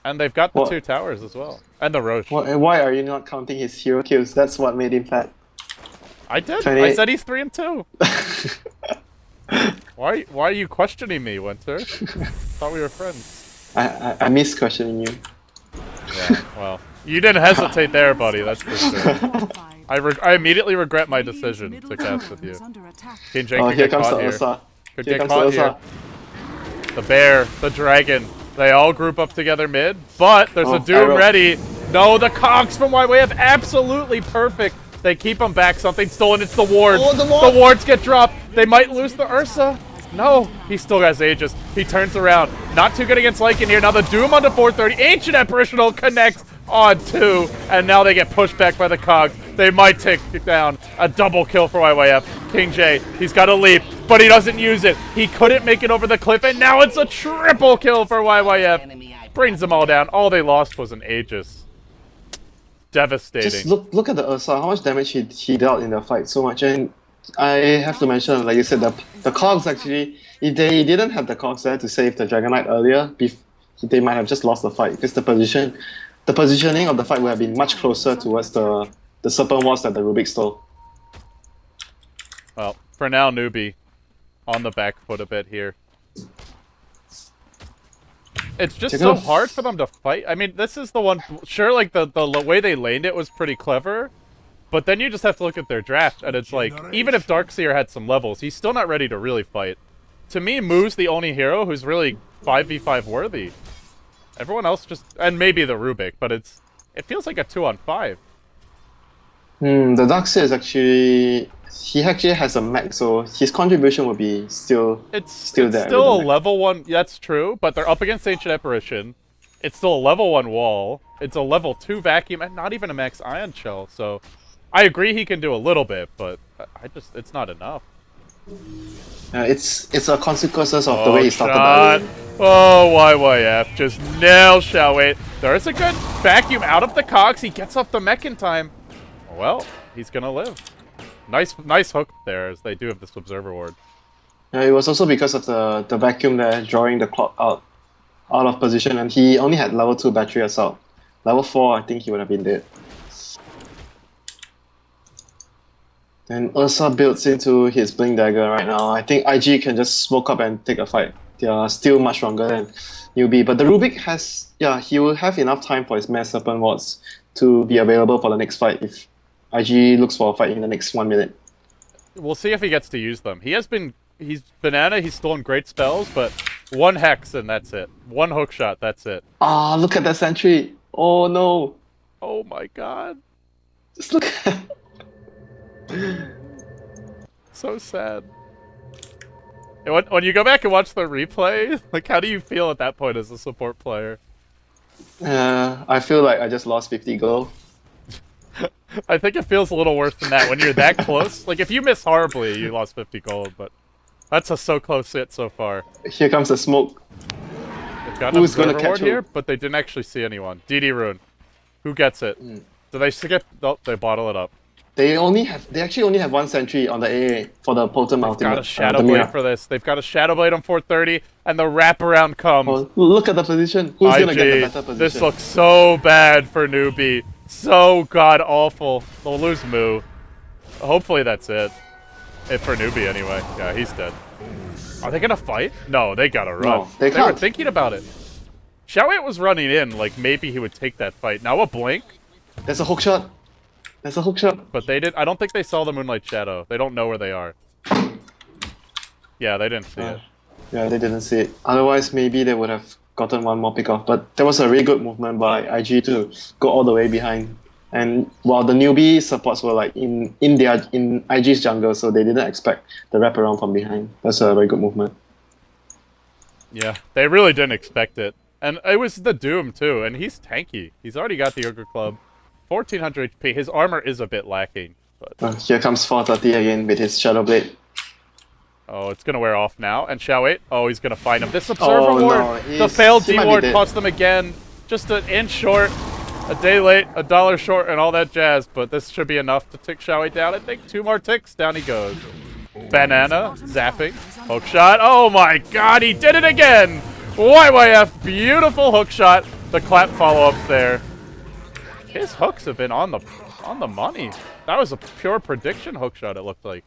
[SPEAKER 2] And they've got the 2 towers as well. And the Roche.
[SPEAKER 3] Why are you not counting his hero kills? That's what made him fat.
[SPEAKER 2] I did.
[SPEAKER 3] 28.
[SPEAKER 2] I said he's 3 and 2. Why are you questioning me, Winter? Thought we were friends.
[SPEAKER 3] I miss questioning you.
[SPEAKER 2] Yeah, well, you didn't hesitate there, buddy, that's for sure. I immediately regret my decision to cast with you. King Jake could
[SPEAKER 3] here
[SPEAKER 2] get
[SPEAKER 3] comes
[SPEAKER 2] caught
[SPEAKER 3] the
[SPEAKER 2] here.
[SPEAKER 3] Ursa.
[SPEAKER 2] Could get caught here. The bear, the dragon, they all group up together mid, but there's a Doom ready. No, the cogs from YWF, absolutely perfect. They keep them back, something stolen, it's the wards.
[SPEAKER 3] Oh,
[SPEAKER 2] the wards get dropped. They might lose the Ursa. No, he still has Aegis. He turns around. Not too good against Lycan here. Now the Doom onto 430. Ancient Apparitional connects on 2. And now they get pushed back by the Cogs. They might take down a double kill for YYF. King J, he's got a leap, but he doesn't use it. He couldn't make it over the cliff, and now it's a triple kill for YYF. Brings them all down. All they lost was an Aegis. Devastating.
[SPEAKER 3] Just look at the Ursa. How much damage he dealt in the fight. So much. And I have to mention, like you said, the cogs actually, if they didn't have the cogs there to save the Dragon Knight earlier, they might have just lost the fight because the positioning of the fight would have been much closer towards the Serpent Wards that the Rubik stole.
[SPEAKER 2] Well, for now, Newbie on the back foot a bit here. It's just so hard for them to fight. I mean, this is the one, sure, like the way they laned it was pretty clever. But then you just have to look at their draft, and it's like, even if Darkseer had some levels, he's still not ready to really fight. To me, Moo's the only hero who's really 5v5 worthy. Everyone else just, and maybe the Rubik, but it feels like a 2-on-5.
[SPEAKER 3] The Darkseer is actually, he actually has a mech, so his contribution will be still there.
[SPEAKER 2] It's still a level 1, that's true, but they're up against Ancient Apparition. It's still a level 1 wall. It's a level 2 vacuum, and not even a max Ion Shell, so... I agree he can do a little bit, but it's not enough.
[SPEAKER 3] It's a consequences of the way he started the
[SPEAKER 2] Oh, YYF, just nail shall wait. There's a good vacuum out of the cogs. He gets off the mech in time. Well, he's gonna live. Nice hook there, as they do have this Observer Ward.
[SPEAKER 3] Yeah, it was also because of the vacuum there, drawing the clock out of position, and he only had level 2 battery assault. Level 4, I think he would have been dead. Then Ursa builds into his Blink Dagger right now. I think IG can just smoke up and take a fight. They are still much stronger than Newbie. But the Rubik has, he will have enough time for his Mass Serpent Wards to be available for the next fight if IG looks for a fight in the next 1 minute.
[SPEAKER 2] We'll see if he gets to use them. He's Banana, he's stolen great spells, but 1 Hex and that's it. 1 hook shot, that's it.
[SPEAKER 3] Ah, look at that sentry. Oh no.
[SPEAKER 2] Oh my god.
[SPEAKER 3] Just look at
[SPEAKER 2] so sad. When you go back and watch the replay, like, how do you feel at that point as a support player?
[SPEAKER 3] I feel like I just lost 50 gold.
[SPEAKER 2] I think it feels a little worse than that when you're that close. Like, if you miss horribly, you lost 50 gold, but that's a so close hit so far.
[SPEAKER 3] Here comes the smoke.
[SPEAKER 2] They've got an
[SPEAKER 3] Who's gonna
[SPEAKER 2] observer ward
[SPEAKER 3] catch who?
[SPEAKER 2] here, but they didn't actually see anyone. DD rune. Who gets it? Do they skip? Oh, they bottle it up.
[SPEAKER 3] They actually only have one sentry on the AA for the potent ultimate.
[SPEAKER 2] Got a Shadow Blade for this. They've got a Shadow Blade on 430, and the wraparound comes.
[SPEAKER 3] Oh, look at the position. Who's gonna get the better position?
[SPEAKER 2] This looks so bad for Newbie. So god awful. They'll lose Moo. Hopefully that's it. For Newbie anyway. Yeah, he's dead. Are they gonna fight? No, they gotta run.
[SPEAKER 3] No, they
[SPEAKER 2] were
[SPEAKER 3] can't.
[SPEAKER 2] thinking about it. Xiaowei was running in, like maybe he would take that fight. Now a blink.
[SPEAKER 3] There's a hook shot. There's a hook shot.
[SPEAKER 2] But they did. I don't think they saw the Moonlight Shadow. They don't know where they are. Yeah, they didn't see it.
[SPEAKER 3] Yeah, they didn't see it. Otherwise, maybe they would have gotten one more pick off. But there was a really good movement by IG to go all the way behind. And while the newbie supports were like in IG's jungle, so they didn't expect the wraparound from behind. That's a very good movement.
[SPEAKER 2] Yeah, they really didn't expect it. And it was the Doom too, and he's tanky. He's already got the DT.club. 1400 HP. His armor is a bit lacking. But...
[SPEAKER 3] Here comes 430 again with his Shadow Blade.
[SPEAKER 2] Oh, it's going to wear off now. And Xiaowei, oh, he's going to find him. This Observer Ward,
[SPEAKER 3] no,
[SPEAKER 2] the failed
[SPEAKER 3] he might be
[SPEAKER 2] D-Ward
[SPEAKER 3] dead.
[SPEAKER 2] cost them again. Just an inch short, a day late, $1 short, and all that jazz. But this should be enough to tick Xiaowei down. I think 2 more ticks, down he goes. Banana, zapping, hook shot. Oh my god, he did it again! YYF, beautiful hook shot. The clap follow-up there. His hooks have been on the money. That was a pure prediction hook shot, it looked like.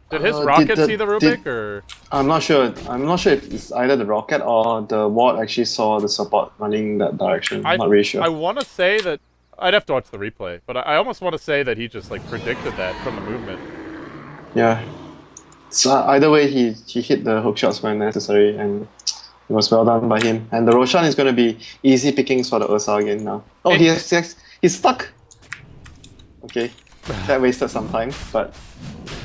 [SPEAKER 2] Did his rocket see the Rubik, or?
[SPEAKER 3] I'm not sure. I'm not sure if it's either the rocket or the ward actually saw the support running that direction. I'm not really sure.
[SPEAKER 2] I want to say that... I'd have to watch the replay, but I almost want to say that he just like predicted that from the movement.
[SPEAKER 3] Yeah. So either way, he hit the hook shots when necessary, and it was well done by him. And the Roshan is going to be easy pickings for the Ursa again now. Oh, he's stuck. Okay, that wasted some time, but...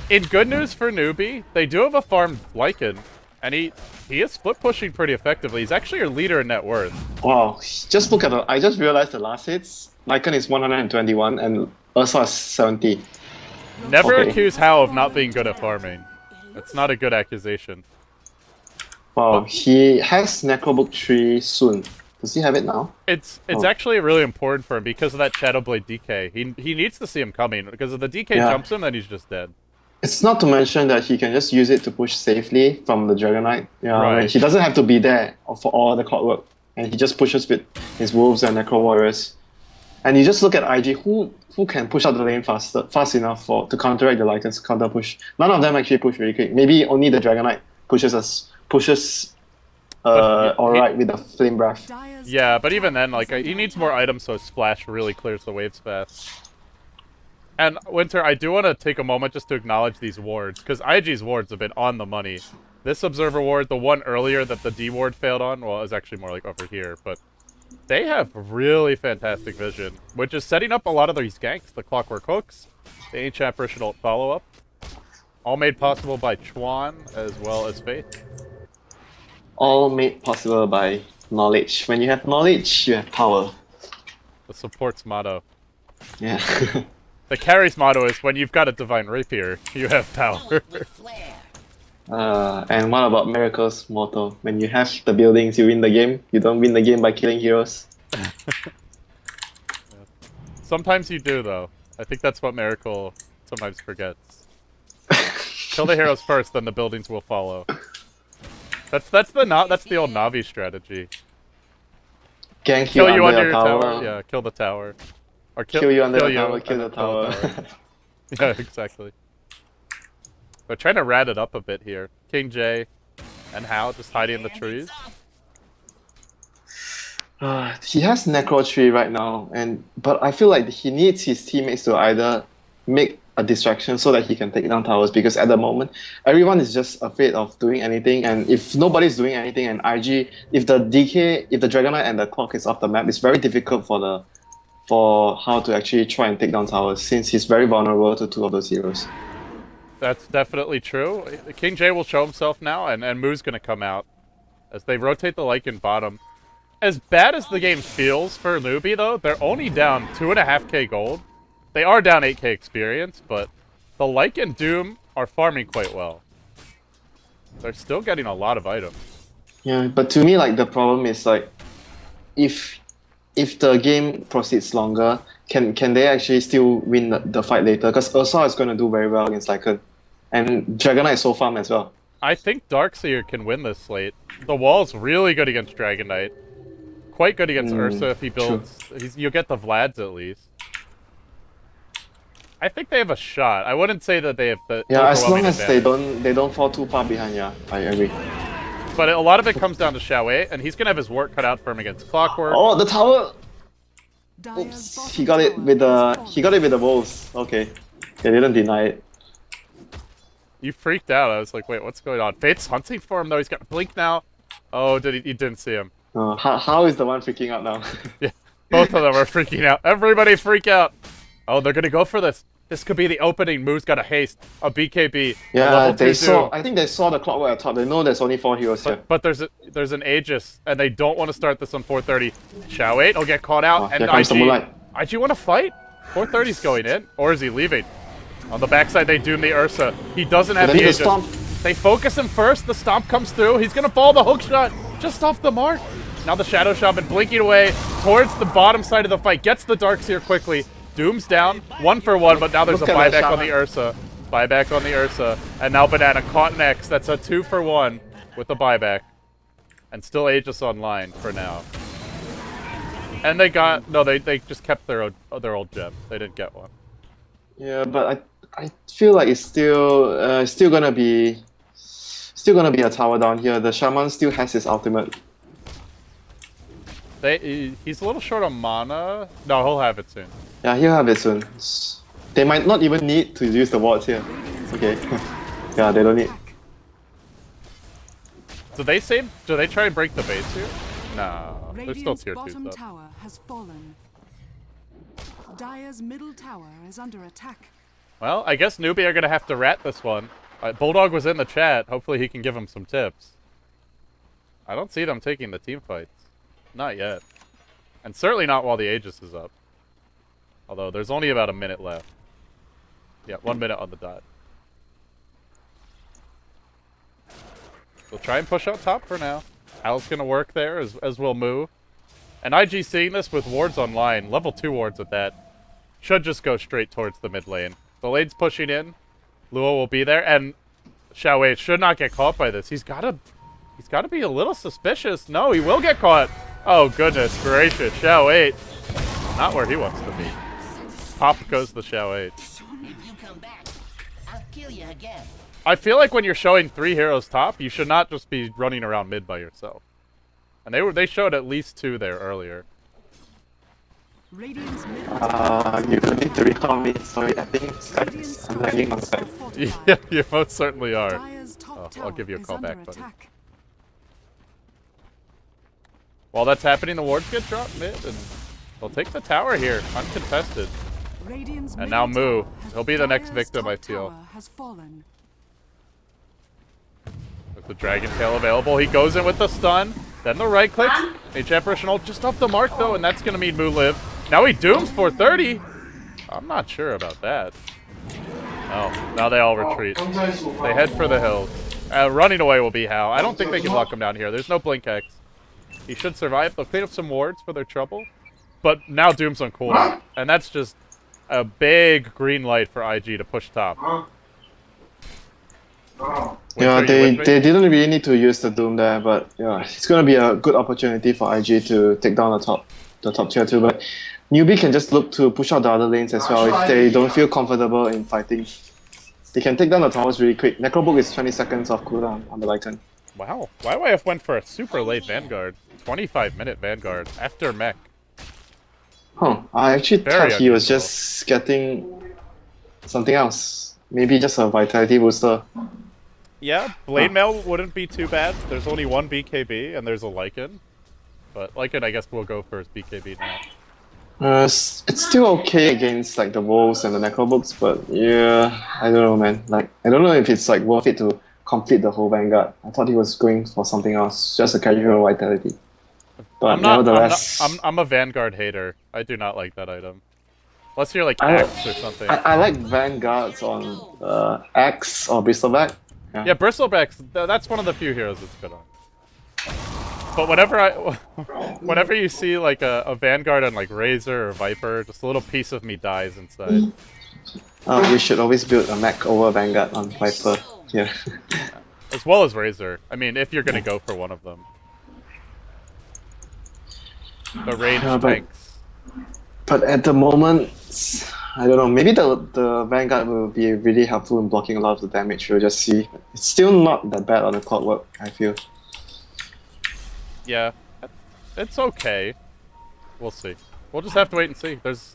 [SPEAKER 2] In good news for Newbie, they do have a farmed Lycan, and he is split pushing pretty effectively. He's actually your leader in net worth.
[SPEAKER 3] Wow, just look at the... I just realized the last hits. Lycan is 121 and Ursa is 70.
[SPEAKER 2] Never
[SPEAKER 3] Okay.
[SPEAKER 2] accuse Hao of not being good at farming. That's not a good accusation.
[SPEAKER 3] Wow, he has Necrobook 3 soon. Does he have it now?
[SPEAKER 2] It's actually really important for him because of that Shadowblade DK. He needs to see him coming, because if the DK
[SPEAKER 3] Yeah.
[SPEAKER 2] jumps him, then he's just dead.
[SPEAKER 3] It's not to mention that he can just use it to push safely from the Dragon Knight. Yeah,
[SPEAKER 2] Right.
[SPEAKER 3] he doesn't have to be there for all the clockwork. And he just pushes with his wolves and Necro Warriors. And you just look at IG, who can push out the lane fast enough to counteract the Lycan's counter push. None of them actually push really quick. Maybe only the Dragon Knight pushes alright with the Flame Breath.
[SPEAKER 1] Dyer's
[SPEAKER 2] Yeah, but even then, like, he needs more items so Splash really clears the waves fast. And, Winter, I do want to take a moment just to acknowledge these wards, because IG's wards have been on the money. This Observer ward, the one earlier that the D ward failed on, well, is actually more like over here, but they have really fantastic vision, which is setting up a lot of these ganks, the Clockwork Hooks, the Ancient Apparition ult follow-up, all made possible by Chuan as well as Faith.
[SPEAKER 3] All made possible by knowledge. When you have knowledge, you have power.
[SPEAKER 2] The support's motto.
[SPEAKER 3] Yeah.
[SPEAKER 2] The carry's motto is, when you've got a Divine Rapier, you have power.
[SPEAKER 3] And what about Miracle's motto? When you have the buildings, you win the game. You don't win the game by killing heroes.
[SPEAKER 2] Sometimes you do, though. I think that's what Miracle sometimes forgets. Kill the heroes first, then the buildings will follow. That's the old Navi strategy.
[SPEAKER 3] Gank
[SPEAKER 2] Kill you under
[SPEAKER 3] your
[SPEAKER 2] your tower. Yeah, kill the tower. Or
[SPEAKER 3] Kill you under the tower,
[SPEAKER 2] and
[SPEAKER 3] kill
[SPEAKER 2] then
[SPEAKER 3] the tower.
[SPEAKER 2] Yeah, exactly. They're trying to rat it up a bit here. King J and Hao just hiding in the trees.
[SPEAKER 3] He has Necro Tree right now, but I feel like he needs his teammates to either make a distraction so that he can take down towers, because at the moment everyone is just afraid of doing anything, and if nobody's doing anything and IG, if the Dragon Knight and the clock is off the map, it's very difficult for Hao to actually try and take down towers, since he's very vulnerable to two of those heroes.
[SPEAKER 2] That's definitely true. King J will show himself now, and Moo's gonna come out as they rotate the Lycan bottom. As bad as the game feels for Newbie, though, they're only down 2.5k gold. They are down 8k experience, but the Lycan and Doom are farming quite well. They're still getting a lot of items.
[SPEAKER 3] Yeah, but to me, like the problem is like, if the game proceeds longer, can they actually still win the fight later? Because Ursa is going to do very well against Lycan, and Dragonite is so farm as well.
[SPEAKER 2] I think Darkseer can win this slate. The wall's really good against Dragonite. Quite good against Ursa if he builds. You'll get the Vlads at least. I think they have a shot. I wouldn't say that they have the
[SPEAKER 3] as long as
[SPEAKER 2] advantage.
[SPEAKER 3] they don't fall too far behind. Yeah, I agree.
[SPEAKER 2] But a lot of it comes down to Xiaowei, and he's gonna have his work cut out for him against Clockwork.
[SPEAKER 3] Oh, the tower!
[SPEAKER 1] Dire's
[SPEAKER 3] Oops,
[SPEAKER 1] bottom
[SPEAKER 3] he got it
[SPEAKER 1] tower
[SPEAKER 3] with
[SPEAKER 1] has
[SPEAKER 3] the wolves. Okay, they didn't deny it.
[SPEAKER 2] You freaked out. I was like, wait, what's going on? Fate's hunting for him though. He's got Blink now. Oh, he didn't see him.
[SPEAKER 3] How is the one freaking out now?
[SPEAKER 2] Yeah, both of them are freaking out. Everybody freak out. Oh, they're gonna go for this. This could be the opening. Moo's got a haste, a BKB.
[SPEAKER 3] Yeah,
[SPEAKER 2] a
[SPEAKER 3] they saw.
[SPEAKER 2] Doom.
[SPEAKER 3] I think they saw the clockwork at top. They know there's only 4 heroes here.
[SPEAKER 2] But there's an Aegis, and they don't want to start this on 430. Xiaowei will get caught out, and
[SPEAKER 3] here comes the moonlight.
[SPEAKER 2] IG want to fight? 430's going in, or is he leaving? On the backside, they doom the Ursa. He doesn't have the Aegis. They focus him first. The stomp comes through. He's gonna fall the hook shot just off the mark. Now the Shadow Shaman blinking away towards the bottom side of the fight. Gets the Darkseer quickly. Doom's down, 1 for 1, but now there's a buyback on the Ursa. Buyback on the Ursa. And now Banana caught next. That's a 2 for 1 with the buyback. And still Aegis online for now. And they got... No, they just kept their old gem. They didn't get one.
[SPEAKER 3] Yeah, but I feel like it's still gonna be a tower down here. The Shaman still has his ultimate.
[SPEAKER 2] He's a little short on mana. No, he'll have it soon.
[SPEAKER 3] Yeah, he'll have it soon. They might not even need to use the wards here. Okay. Yeah, they don't need.
[SPEAKER 2] Do they save? Do they try and break the base here? No, they're still tier 2
[SPEAKER 1] bottom
[SPEAKER 2] up.
[SPEAKER 1] tower has fallen. Dire's middle tower is under attack.
[SPEAKER 2] Well, I guess Newbie are gonna have to rat this one. Bulldog was in the chat. Hopefully he can give him some tips. I don't see them taking the team fights. Not yet. And certainly not while the Aegis is up. Although, there's only about a minute left. Yeah, 1 minute on the dot. We'll try and push out top for now. Al's gonna work there, as will Moo. And IG seeing this with wards online, level 2 wards at that, should just go straight towards the mid lane. The lane's pushing in. Luo will be there, and Xiaowei should not get caught by this. He's gotta be a little suspicious. No, he will get caught. Oh, goodness gracious. Xiaowei. Not where he wants to be. Pop goes the Xiaowei.
[SPEAKER 4] You come back, I'll kill you again.
[SPEAKER 2] I feel like when you're showing 3 heroes top, you should not just be running around mid by yourself. And they showed at least 2 there earlier.
[SPEAKER 1] Radiant's middle
[SPEAKER 3] You need to recall me. Sorry, I think I'm lagging on Skype.
[SPEAKER 2] Yeah, you most certainly are.
[SPEAKER 1] Dire's top
[SPEAKER 2] I'll give you a
[SPEAKER 1] tower
[SPEAKER 2] call
[SPEAKER 1] is
[SPEAKER 2] back,
[SPEAKER 1] under
[SPEAKER 2] buddy.
[SPEAKER 1] attack.
[SPEAKER 2] While that's happening, the wards get dropped mid, and they'll take the tower here, uncontested.
[SPEAKER 1] Radiant's
[SPEAKER 2] And
[SPEAKER 1] middle
[SPEAKER 2] now Moo.
[SPEAKER 1] tower has-
[SPEAKER 2] He'll be the next
[SPEAKER 1] Dire's
[SPEAKER 2] victim,
[SPEAKER 1] top
[SPEAKER 2] I feel.
[SPEAKER 1] tower has fallen.
[SPEAKER 2] With the Dragon Tail available, he goes in with the stun, then the right click. Mage Apparition ult just off the mark, though, and that's going to mean Moo live. Now he dooms 430. I'm not sure about that. Oh, now they all retreat. They head for the hills. Running away will be how. I don't think they can lock him down here. There's no Blink X. He should survive. They'll clean up some wards for their trouble. But now Doom's on cooldown. And that's just a big green light for IG to push top.
[SPEAKER 3] Yeah, they didn't really need to use the Doom there, but yeah, it's gonna be a good opportunity for IG to take down the top tier 2. But Newbie can just look to push out the other lanes as well if they don't feel comfortable in fighting. They can take down the towers really quick. Necrobook is 20 seconds off cooldown on the Lycan.
[SPEAKER 2] Wow. YYF went for a super late Vanguard. 25-minute Vanguard after mech.
[SPEAKER 3] Huh. I actually
[SPEAKER 2] Very
[SPEAKER 3] thought he was
[SPEAKER 2] unusual.
[SPEAKER 3] just getting something else. Maybe just a vitality booster.
[SPEAKER 2] Yeah, Blade Mail wouldn't be too bad. There's only 1 BKB, and there's a Lycan. But Lycan, I guess, will go for his BKB now.
[SPEAKER 3] It's still okay against like the wolves and the necrobooks, but yeah, I don't know, man. Like, I don't know if it's like worth it to complete the whole Vanguard. I thought he was going for something else, just a casual vitality. But nevertheless,
[SPEAKER 2] I'm a Vanguard hater. I do not like that item. Unless you're like
[SPEAKER 3] I-
[SPEAKER 2] Axe or something.
[SPEAKER 3] I like Vanguards on Axe or Bristleback.
[SPEAKER 2] Yeah, Bristlebacks, that's one of the few heroes that's good on. But whenever you see like a Vanguard on like Razor or Viper, just a little piece of me dies inside.
[SPEAKER 3] We should always build a mech over Vanguard on Viper. Yeah.
[SPEAKER 2] As well as Razor. I mean, if you're gonna go for one of them. The ranged
[SPEAKER 3] Yeah, but-
[SPEAKER 2] tanks.
[SPEAKER 3] But at the moment, I don't know. Maybe the Vanguard will be really helpful in blocking a lot of the damage. We'll just see. It's still not that bad on the clockwork, I feel.
[SPEAKER 2] Yeah, it's okay. We'll see. We'll just have to wait and see. There's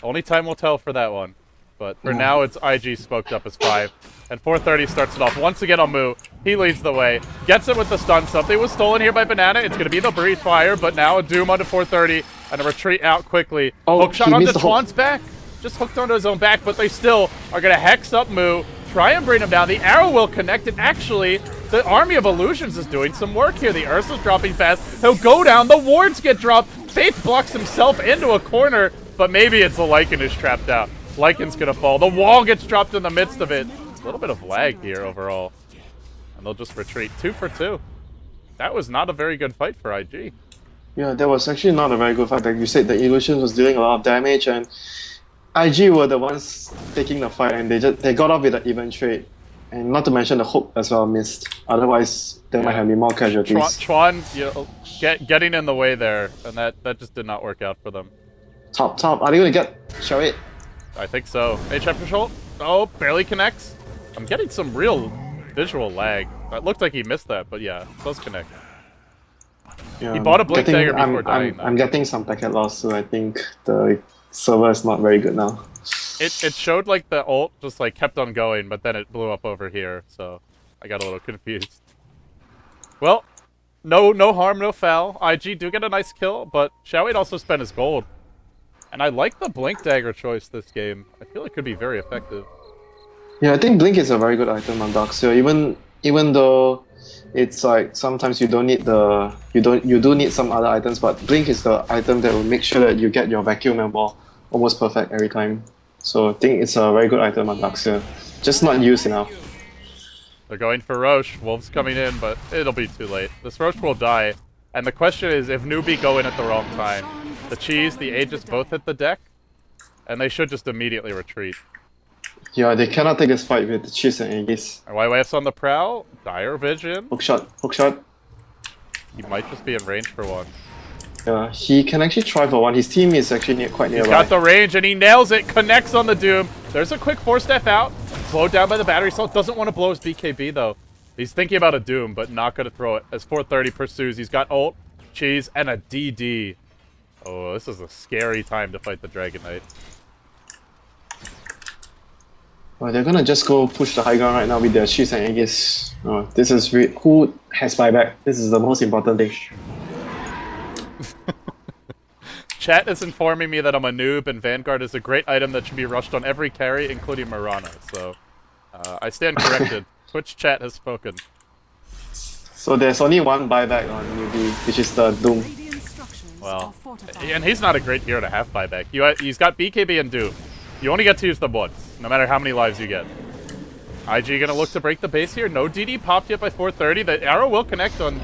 [SPEAKER 2] only time will tell for that one. But for now, it's IG smoked up as 5. And 430 starts it off once again on Moo. He leads the way. Gets it with the stun. Something was stolen here by Banana. It's going to be the Breathe Fire, but now a Doom onto 430 and a retreat out quickly.
[SPEAKER 3] Oh,
[SPEAKER 2] Hook shot
[SPEAKER 3] he
[SPEAKER 2] onto
[SPEAKER 3] missed the hook.
[SPEAKER 2] Chuan's back. Just hooked onto his own back, but they still are going to hex up Moo. Try and bring him down. The arrow will connect, and actually, the Army of Illusions is doing some work here. The Ursa's dropping fast. He'll go down. The wards get dropped. Faith blocks himself into a corner, but maybe it's the Lycan who's trapped out. Lycan's gonna fall. The wall gets dropped in the midst of it. A little bit of lag here overall. And they'll just retreat. 2 for 2. That was not a very good fight for IG.
[SPEAKER 3] Yeah, that was actually not a very good fight. Like you said, the Illusion was dealing a lot of damage, and IG were the ones taking the fight, and they got off with an even trade. And not to mention the hook as well missed. Otherwise, there might have been more casualties.
[SPEAKER 2] Chuan, you know, getting in the way there, and that just did not work out for them.
[SPEAKER 3] Top. Are they going to get... Show it.
[SPEAKER 2] I think so. HF control. Oh, barely connects. I'm getting some real visual lag. It looked like he missed that, but yeah, it does connect.
[SPEAKER 3] Yeah,
[SPEAKER 2] He bought a Blink Dagger before dying, though.
[SPEAKER 3] I'm getting some packet loss, so I think the server is not very good now.
[SPEAKER 2] It showed like the ult just like kept on going, but then it blew up over here, so I got a little confused. Well, no harm, no foul. IG do get a nice kill, but Xiaowei also spent his gold. And I like the Blink Dagger choice this game. I feel it could be very effective.
[SPEAKER 3] Yeah, I think Blink is a very good item on Darkseer. Even though it's like sometimes you don't need you do need some other items, but Blink is the item that will make sure that you get your vacuum and ball almost perfect every time. So I think it's a very good item on Darkseer. Just not used enough.
[SPEAKER 2] They're going for Roche. Wolf's coming in, but it'll be too late. This Roche will die. And the question is, if Newbie go in at the wrong time, the Cheese, the Aegis both hit the deck, and they should just immediately retreat.
[SPEAKER 3] Yeah, they cannot take this fight with the Cheese and Aegis.
[SPEAKER 2] YYF's on the prowl. Dire Vision.
[SPEAKER 3] Hook shot.
[SPEAKER 2] He might just be in range for one.
[SPEAKER 3] Yeah, he can actually try for one. His team is actually quite nearby.
[SPEAKER 2] He's got the range, and he nails it. Connects on the Doom. There's a quick 4-step out. Slowed down by the battery assault. Doesn't want to blow his BKB, though. He's thinking about a Doom, but not going to throw it. As 430 pursues, he's got ult, Cheese, and a DD. Oh, this is a scary time to fight the Dragon Knight.
[SPEAKER 3] Well, they're gonna just go push the high ground right now with their Cheese and Aegis. Oh, this is who has buyback. This is the most important thing.
[SPEAKER 2] Chat is informing me that I'm a noob, and Vanguard is a great item that should be rushed on every carry, including Mirana. So, I stand corrected. Twitch chat has spoken.
[SPEAKER 3] So there's only one buyback on Newbie, which is the Doom.
[SPEAKER 1] Radiant structures are
[SPEAKER 2] Well,
[SPEAKER 1] fortified.
[SPEAKER 2] and he's not a great hero to have buyback. He's got BKB and Doom. You only get to use them once, no matter how many lives you get. IG gonna look to break the base here. No DD popped yet by 430. The arrow will connect on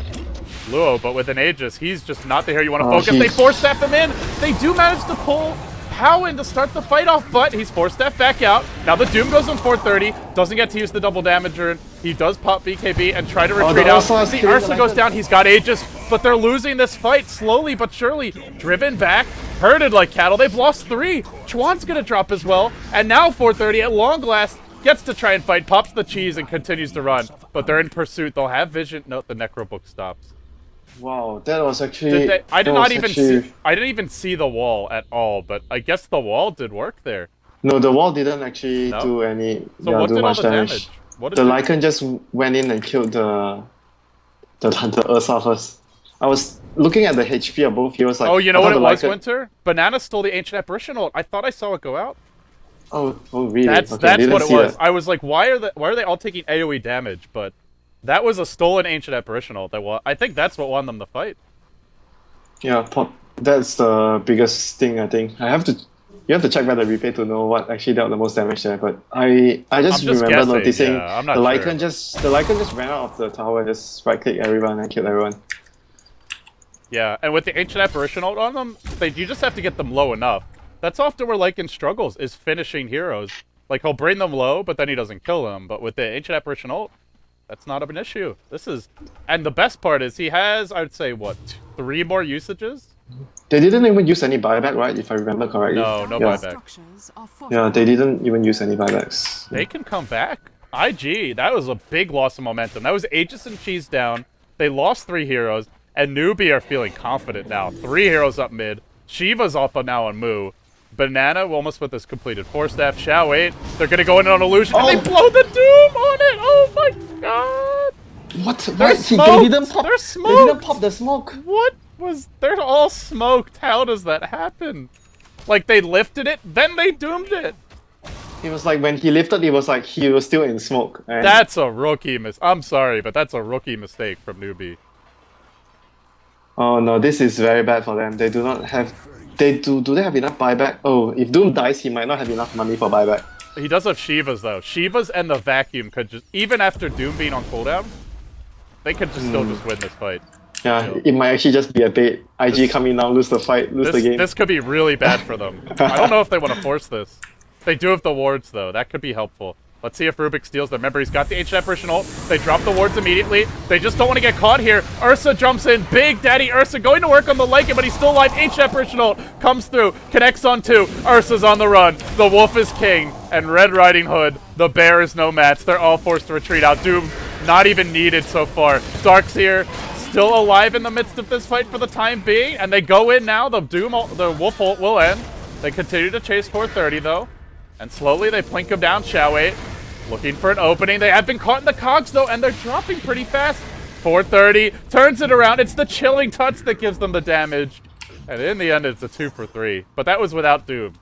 [SPEAKER 2] Luo, but with an Aegis, he's just not the hero you want to focus. They 4-step him in. They do manage to pull Pow in to start the fight off, but he's 4-step back out. Now the Doom goes on 430. Doesn't get to use the double damager. He does pop BKB and try to retreat out. The Ursa goes down. He's got Aegis, but they're losing this fight slowly but surely. Driven back, herded like cattle. They've lost 3. Chuan's gonna drop as well. And now 430 at long last gets to try and fight, pops the Cheese and continues to run. But they're in pursuit. They'll have vision. No, the Necrobook stops.
[SPEAKER 3] Wow, that was actually...
[SPEAKER 2] I didn't even see the wall at all, but I guess the wall did work there.
[SPEAKER 3] No, the wall didn't actually
[SPEAKER 2] No?
[SPEAKER 3] do any...
[SPEAKER 2] So what
[SPEAKER 3] do
[SPEAKER 2] did all
[SPEAKER 3] much
[SPEAKER 2] the
[SPEAKER 3] damage.
[SPEAKER 2] damage? What did
[SPEAKER 3] The
[SPEAKER 2] it-
[SPEAKER 3] Lycan just went in and killed the Ursa first. I was looking at the HP of both heroes. Like,
[SPEAKER 2] Oh, you know
[SPEAKER 3] I
[SPEAKER 2] what
[SPEAKER 3] thought
[SPEAKER 2] it
[SPEAKER 3] the
[SPEAKER 2] was,
[SPEAKER 3] Lycan-
[SPEAKER 2] Winter? Banana stole the Ancient Apparition ult. I thought I saw it go out.
[SPEAKER 3] Oh, really?
[SPEAKER 2] That's
[SPEAKER 3] Okay, I didn't
[SPEAKER 2] what it
[SPEAKER 3] see
[SPEAKER 2] was.
[SPEAKER 3] that.
[SPEAKER 2] I was like, why are they all taking AoE damage? But that was a stolen Ancient Apparition ult. I think that's what won them the fight.
[SPEAKER 3] Yeah, that's the biggest thing, I think. I have to You have to check back the replay to know what actually dealt the most damage there. But I just
[SPEAKER 2] I'm just
[SPEAKER 3] remember
[SPEAKER 2] guessing,
[SPEAKER 3] noticing
[SPEAKER 2] yeah, I'm not
[SPEAKER 3] the
[SPEAKER 2] sure,
[SPEAKER 3] Lycan
[SPEAKER 2] but-
[SPEAKER 3] just ran out of the tower and just right click everyone and killed everyone.
[SPEAKER 2] Yeah, and with the Ancient Apparition ult on them, you just have to get them low enough. That's often where Lycan struggles, is finishing heroes. Like, he'll bring them low, but then he doesn't kill them. But with the Ancient Apparition ult, that's not an issue. And the best part is he has, I would say, what, 3 more usages?
[SPEAKER 3] They didn't even use any buyback, right? If I remember correctly.
[SPEAKER 2] No
[SPEAKER 3] yeah.
[SPEAKER 2] buyback.
[SPEAKER 1] Structures are
[SPEAKER 3] Yeah, they
[SPEAKER 1] fortified.
[SPEAKER 3] didn't even use any buybacks.
[SPEAKER 2] They can come back. IG, that was a big loss of momentum. That was Aegis and Cheese down. They lost 3 heroes, and Newbie are feeling confident now. 3 heroes up mid. Shiva's up now on Moo. Banana will almost put this completed. 4 staff, Shao 8. They're gonna go in on Illusion, and they blow the Doom on it! Oh my god!
[SPEAKER 3] What?
[SPEAKER 2] They're
[SPEAKER 3] What?
[SPEAKER 2] smoked!
[SPEAKER 3] They didn't pop.
[SPEAKER 2] They're
[SPEAKER 3] They didn't
[SPEAKER 2] smoked!
[SPEAKER 3] pop the smoke.
[SPEAKER 2] What was... They're all smoked. How does that happen? Like, they lifted it, then they doomed it.
[SPEAKER 3] It was like when he lifted, it was like he was still in smoke. And
[SPEAKER 2] That's a rookie I'm sorry, but that's a rookie mistake from Newbie.
[SPEAKER 3] oh no, this is very bad for them. They do not have. Do they have enough buyback? Oh, if Doom dies, he might not have enough money for buyback.
[SPEAKER 2] He does have Shivas, though. Shivas and the Vacuum could just... Even after Doom being on cooldown, they could just still just win this fight.
[SPEAKER 3] Yeah, it might actually just be a bait. IG coming down, lose the fight, lose the game.
[SPEAKER 2] This could be really bad for them. I don't know if they want to force this. They do have the wards, though. That could be helpful. Let's see if Rubik steals them. Remember, he's got the Ancient Apparition ult. They drop the wards immediately. They just don't want to get caught here. Ursa jumps in. Big Daddy Ursa going to work on the Lycan, but he's still alive. Ancient Apparition ult comes through. Connects on 2. Ursa's on the run. The Wolf is king. And Red Riding Hood, the Bear is no match. They're all forced to retreat out. Doom, not even needed so far. Darkseer, still alive in the midst of this fight for the time being. And they go in now. The Wolf ult will end. They continue to chase 430, though. And slowly they plink him down. Shao 8 looking for an opening. They have been caught in the cogs, though, and they're dropping pretty fast. 430 turns it around. It's the chilling touch that gives them the damage. And in the end, it's a 2 for 3. But that was without Doom.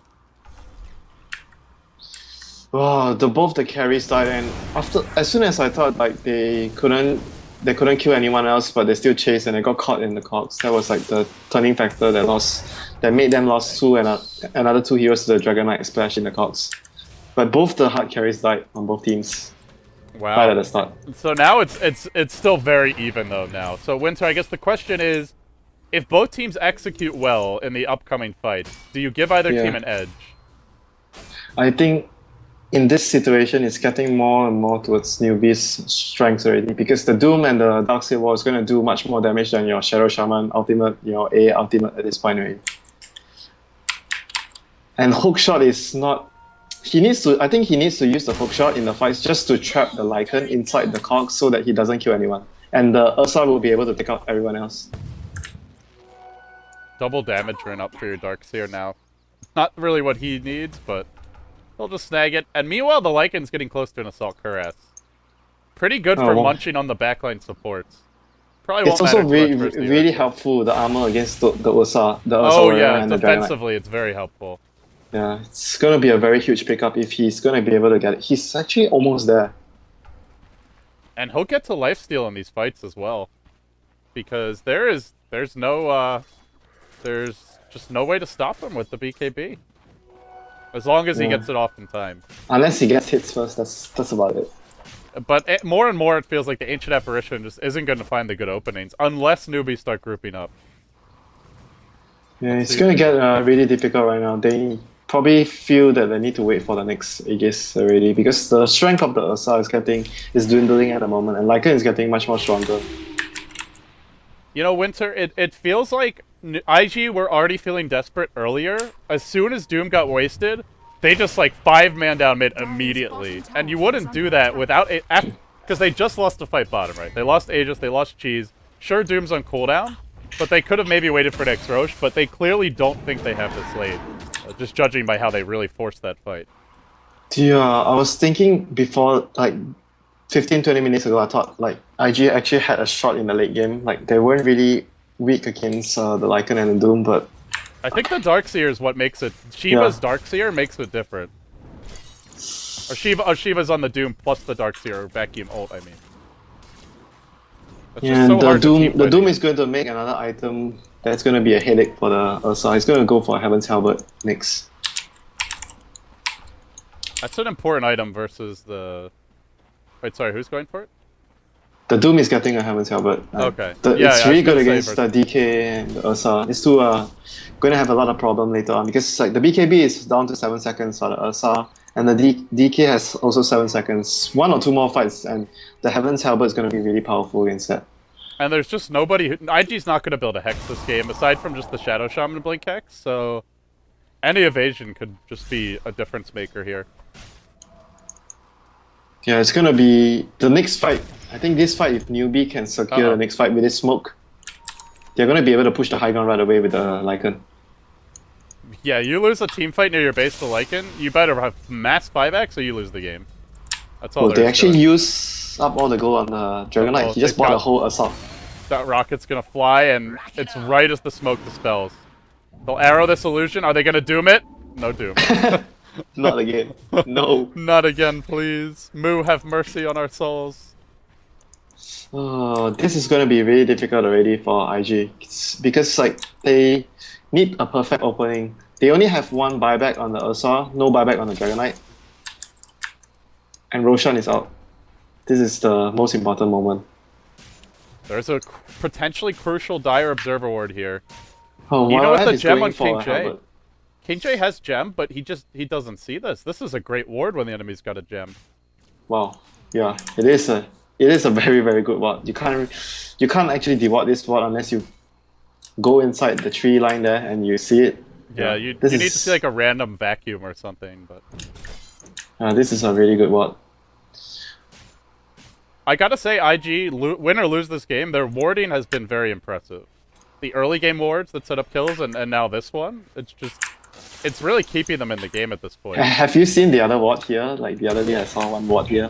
[SPEAKER 3] Oh, both the carries died, and as soon as I thought like they couldn't kill anyone else, but they still chased and they got caught in the cogs. That was like the turning factor that made them lose another 2 heroes to the Dragon Knight splash in the cogs. But both the hard carries died on both teams.
[SPEAKER 2] Wow.
[SPEAKER 3] Right at the start.
[SPEAKER 2] So now it's still very even, though, now. So, Winter, I guess the question is, if both teams execute well in the upcoming fight, do you give either team an edge?
[SPEAKER 3] I think in this situation, it's getting more and more towards Newbie's strengths already, because the Doom and the Darkseer Wall is going to do much more damage than your Shadow Shaman ultimate, your A ultimate at this point already. And Hookshot is not... I think he needs to use the hookshot in the fights just to trap the Lycan inside the cogs so that he doesn't kill anyone. And the Ursa will be able to take out everyone else.
[SPEAKER 2] Double damage run up for your Darkseer now. Not really what he needs, but they'll just snag it. And meanwhile, the Lycan's getting close to an Assault Cuirass. Pretty good for munching on the backline supports. Probably
[SPEAKER 3] it's
[SPEAKER 2] won't
[SPEAKER 3] also
[SPEAKER 2] matter too much versus the
[SPEAKER 3] really
[SPEAKER 2] Ursa.
[SPEAKER 3] helpful, the armor against the Ursa.
[SPEAKER 2] Oh yeah,
[SPEAKER 3] and the Dragon Knight.
[SPEAKER 2] defensively it's very helpful.
[SPEAKER 3] Yeah, it's going to be a very huge pickup if he's going to be able to get it. He's actually almost there.
[SPEAKER 2] And he'll get to lifesteal in these fights as well. Because there's just no way to stop him with the BKB. As long as he gets it off in time.
[SPEAKER 3] Unless he gets hits first, that's about it.
[SPEAKER 2] But more and more it feels like the Ancient Apparition just isn't going to find the good openings. Unless newbies start grouping up.
[SPEAKER 3] Yeah, it's going to get really difficult right now. They probably feel that they need to wait for the next Aegis already, because the strength of the Ursa is dwindling at the moment, and Lycan is getting much more stronger.
[SPEAKER 2] You know, Winter, it feels like IG were already feeling desperate earlier. As soon as Doom got wasted, they just like 5-man down mid immediately. And you wouldn't do that without because they just lost the fight bottom, right? They lost Aegis, they lost Cheese. Sure, Doom's on cooldown, but they could have maybe waited for next Roche, but they clearly don't think they have this late. Just judging by how they really forced that fight.
[SPEAKER 3] Yeah, I was thinking before, like 15-20 minutes ago, I thought like IG actually had a shot in the late game. Like they weren't really weak against the Lycan and the Doom, but
[SPEAKER 2] I think the Darkseer is what makes it. Shiva's Darkseer makes it different. Or Shiva's on the Doom plus the Darkseer vacuum ult, I mean. It's just so hard to keep
[SPEAKER 3] the Doom
[SPEAKER 2] winning.
[SPEAKER 3] is going to make another item that's going to be a headache for the Ursa. He's going to go for Heaven's Halberd next.
[SPEAKER 2] That's an important item versus the... Wait, sorry, who's going for it?
[SPEAKER 3] The Doom is getting a Heaven's Helmet.
[SPEAKER 2] Okay.
[SPEAKER 3] It's
[SPEAKER 2] I
[SPEAKER 3] really
[SPEAKER 2] was
[SPEAKER 3] good
[SPEAKER 2] gonna say
[SPEAKER 3] against the DK and the Ursa. These two are going to have a lot of problem later on because like the BKB is down to 7 seconds for the Ursa, and the DK has also 7 seconds. 1 or 2 more fights, and the Heaven's Helmet is going to be really powerful against that.
[SPEAKER 2] And there's just nobody who... IG's not going to build a Hex this game, aside from just the Shadow Shaman Blink Hex, so... Any evasion could just be a difference maker here.
[SPEAKER 3] Yeah, it's going to be the next fight. I think this fight, if Newbie can secure the next fight with this smoke, they're going to be able to push the high ground right away with the Lycan.
[SPEAKER 2] Yeah, you lose a team fight near your base to Lycan, you better have mass buybacks or you lose the game. That's all
[SPEAKER 3] They
[SPEAKER 2] there is to
[SPEAKER 3] actually
[SPEAKER 2] it.
[SPEAKER 3] use up all the gold on the Dragon Knight. He just bought a whole assault.
[SPEAKER 2] That rocket's gonna fly, and it's right as the smoke dispels. They'll arrow this illusion. Are they gonna doom it? No doom.
[SPEAKER 3] Not again. No.
[SPEAKER 2] Not again, please. Moo, have mercy on our souls.
[SPEAKER 3] Oh, this is going to be really difficult already for IG. Because like they need a perfect opening. They only have 1 buyback on the Ursa, no buyback on the Dragon Knight. And Roshan is out. This is the most important moment.
[SPEAKER 2] There's a potentially crucial Dire Observer Ward here.
[SPEAKER 3] Oh,
[SPEAKER 2] You know what
[SPEAKER 3] YYF
[SPEAKER 2] the
[SPEAKER 3] is
[SPEAKER 2] gem
[SPEAKER 3] going
[SPEAKER 2] on
[SPEAKER 3] for
[SPEAKER 2] King
[SPEAKER 3] a
[SPEAKER 2] J?
[SPEAKER 3] helmet.
[SPEAKER 2] King J has gem, but he doesn't see this. This is a great ward when the enemy's got a gem.
[SPEAKER 3] Wow. Yeah, it is a very, very good ward. You can't actually deward this ward unless you go inside the tree line there and you see it.
[SPEAKER 2] Yeah, you need to see like a random vacuum or something, but...
[SPEAKER 3] this is a really good ward.
[SPEAKER 2] I gotta say, IG, win or lose this game, their warding has been very impressive. The early game wards that set up kills, and now this one, it's really keeping them in the game at this point.
[SPEAKER 3] Have you seen the other ward here? Like the other day I saw one ward here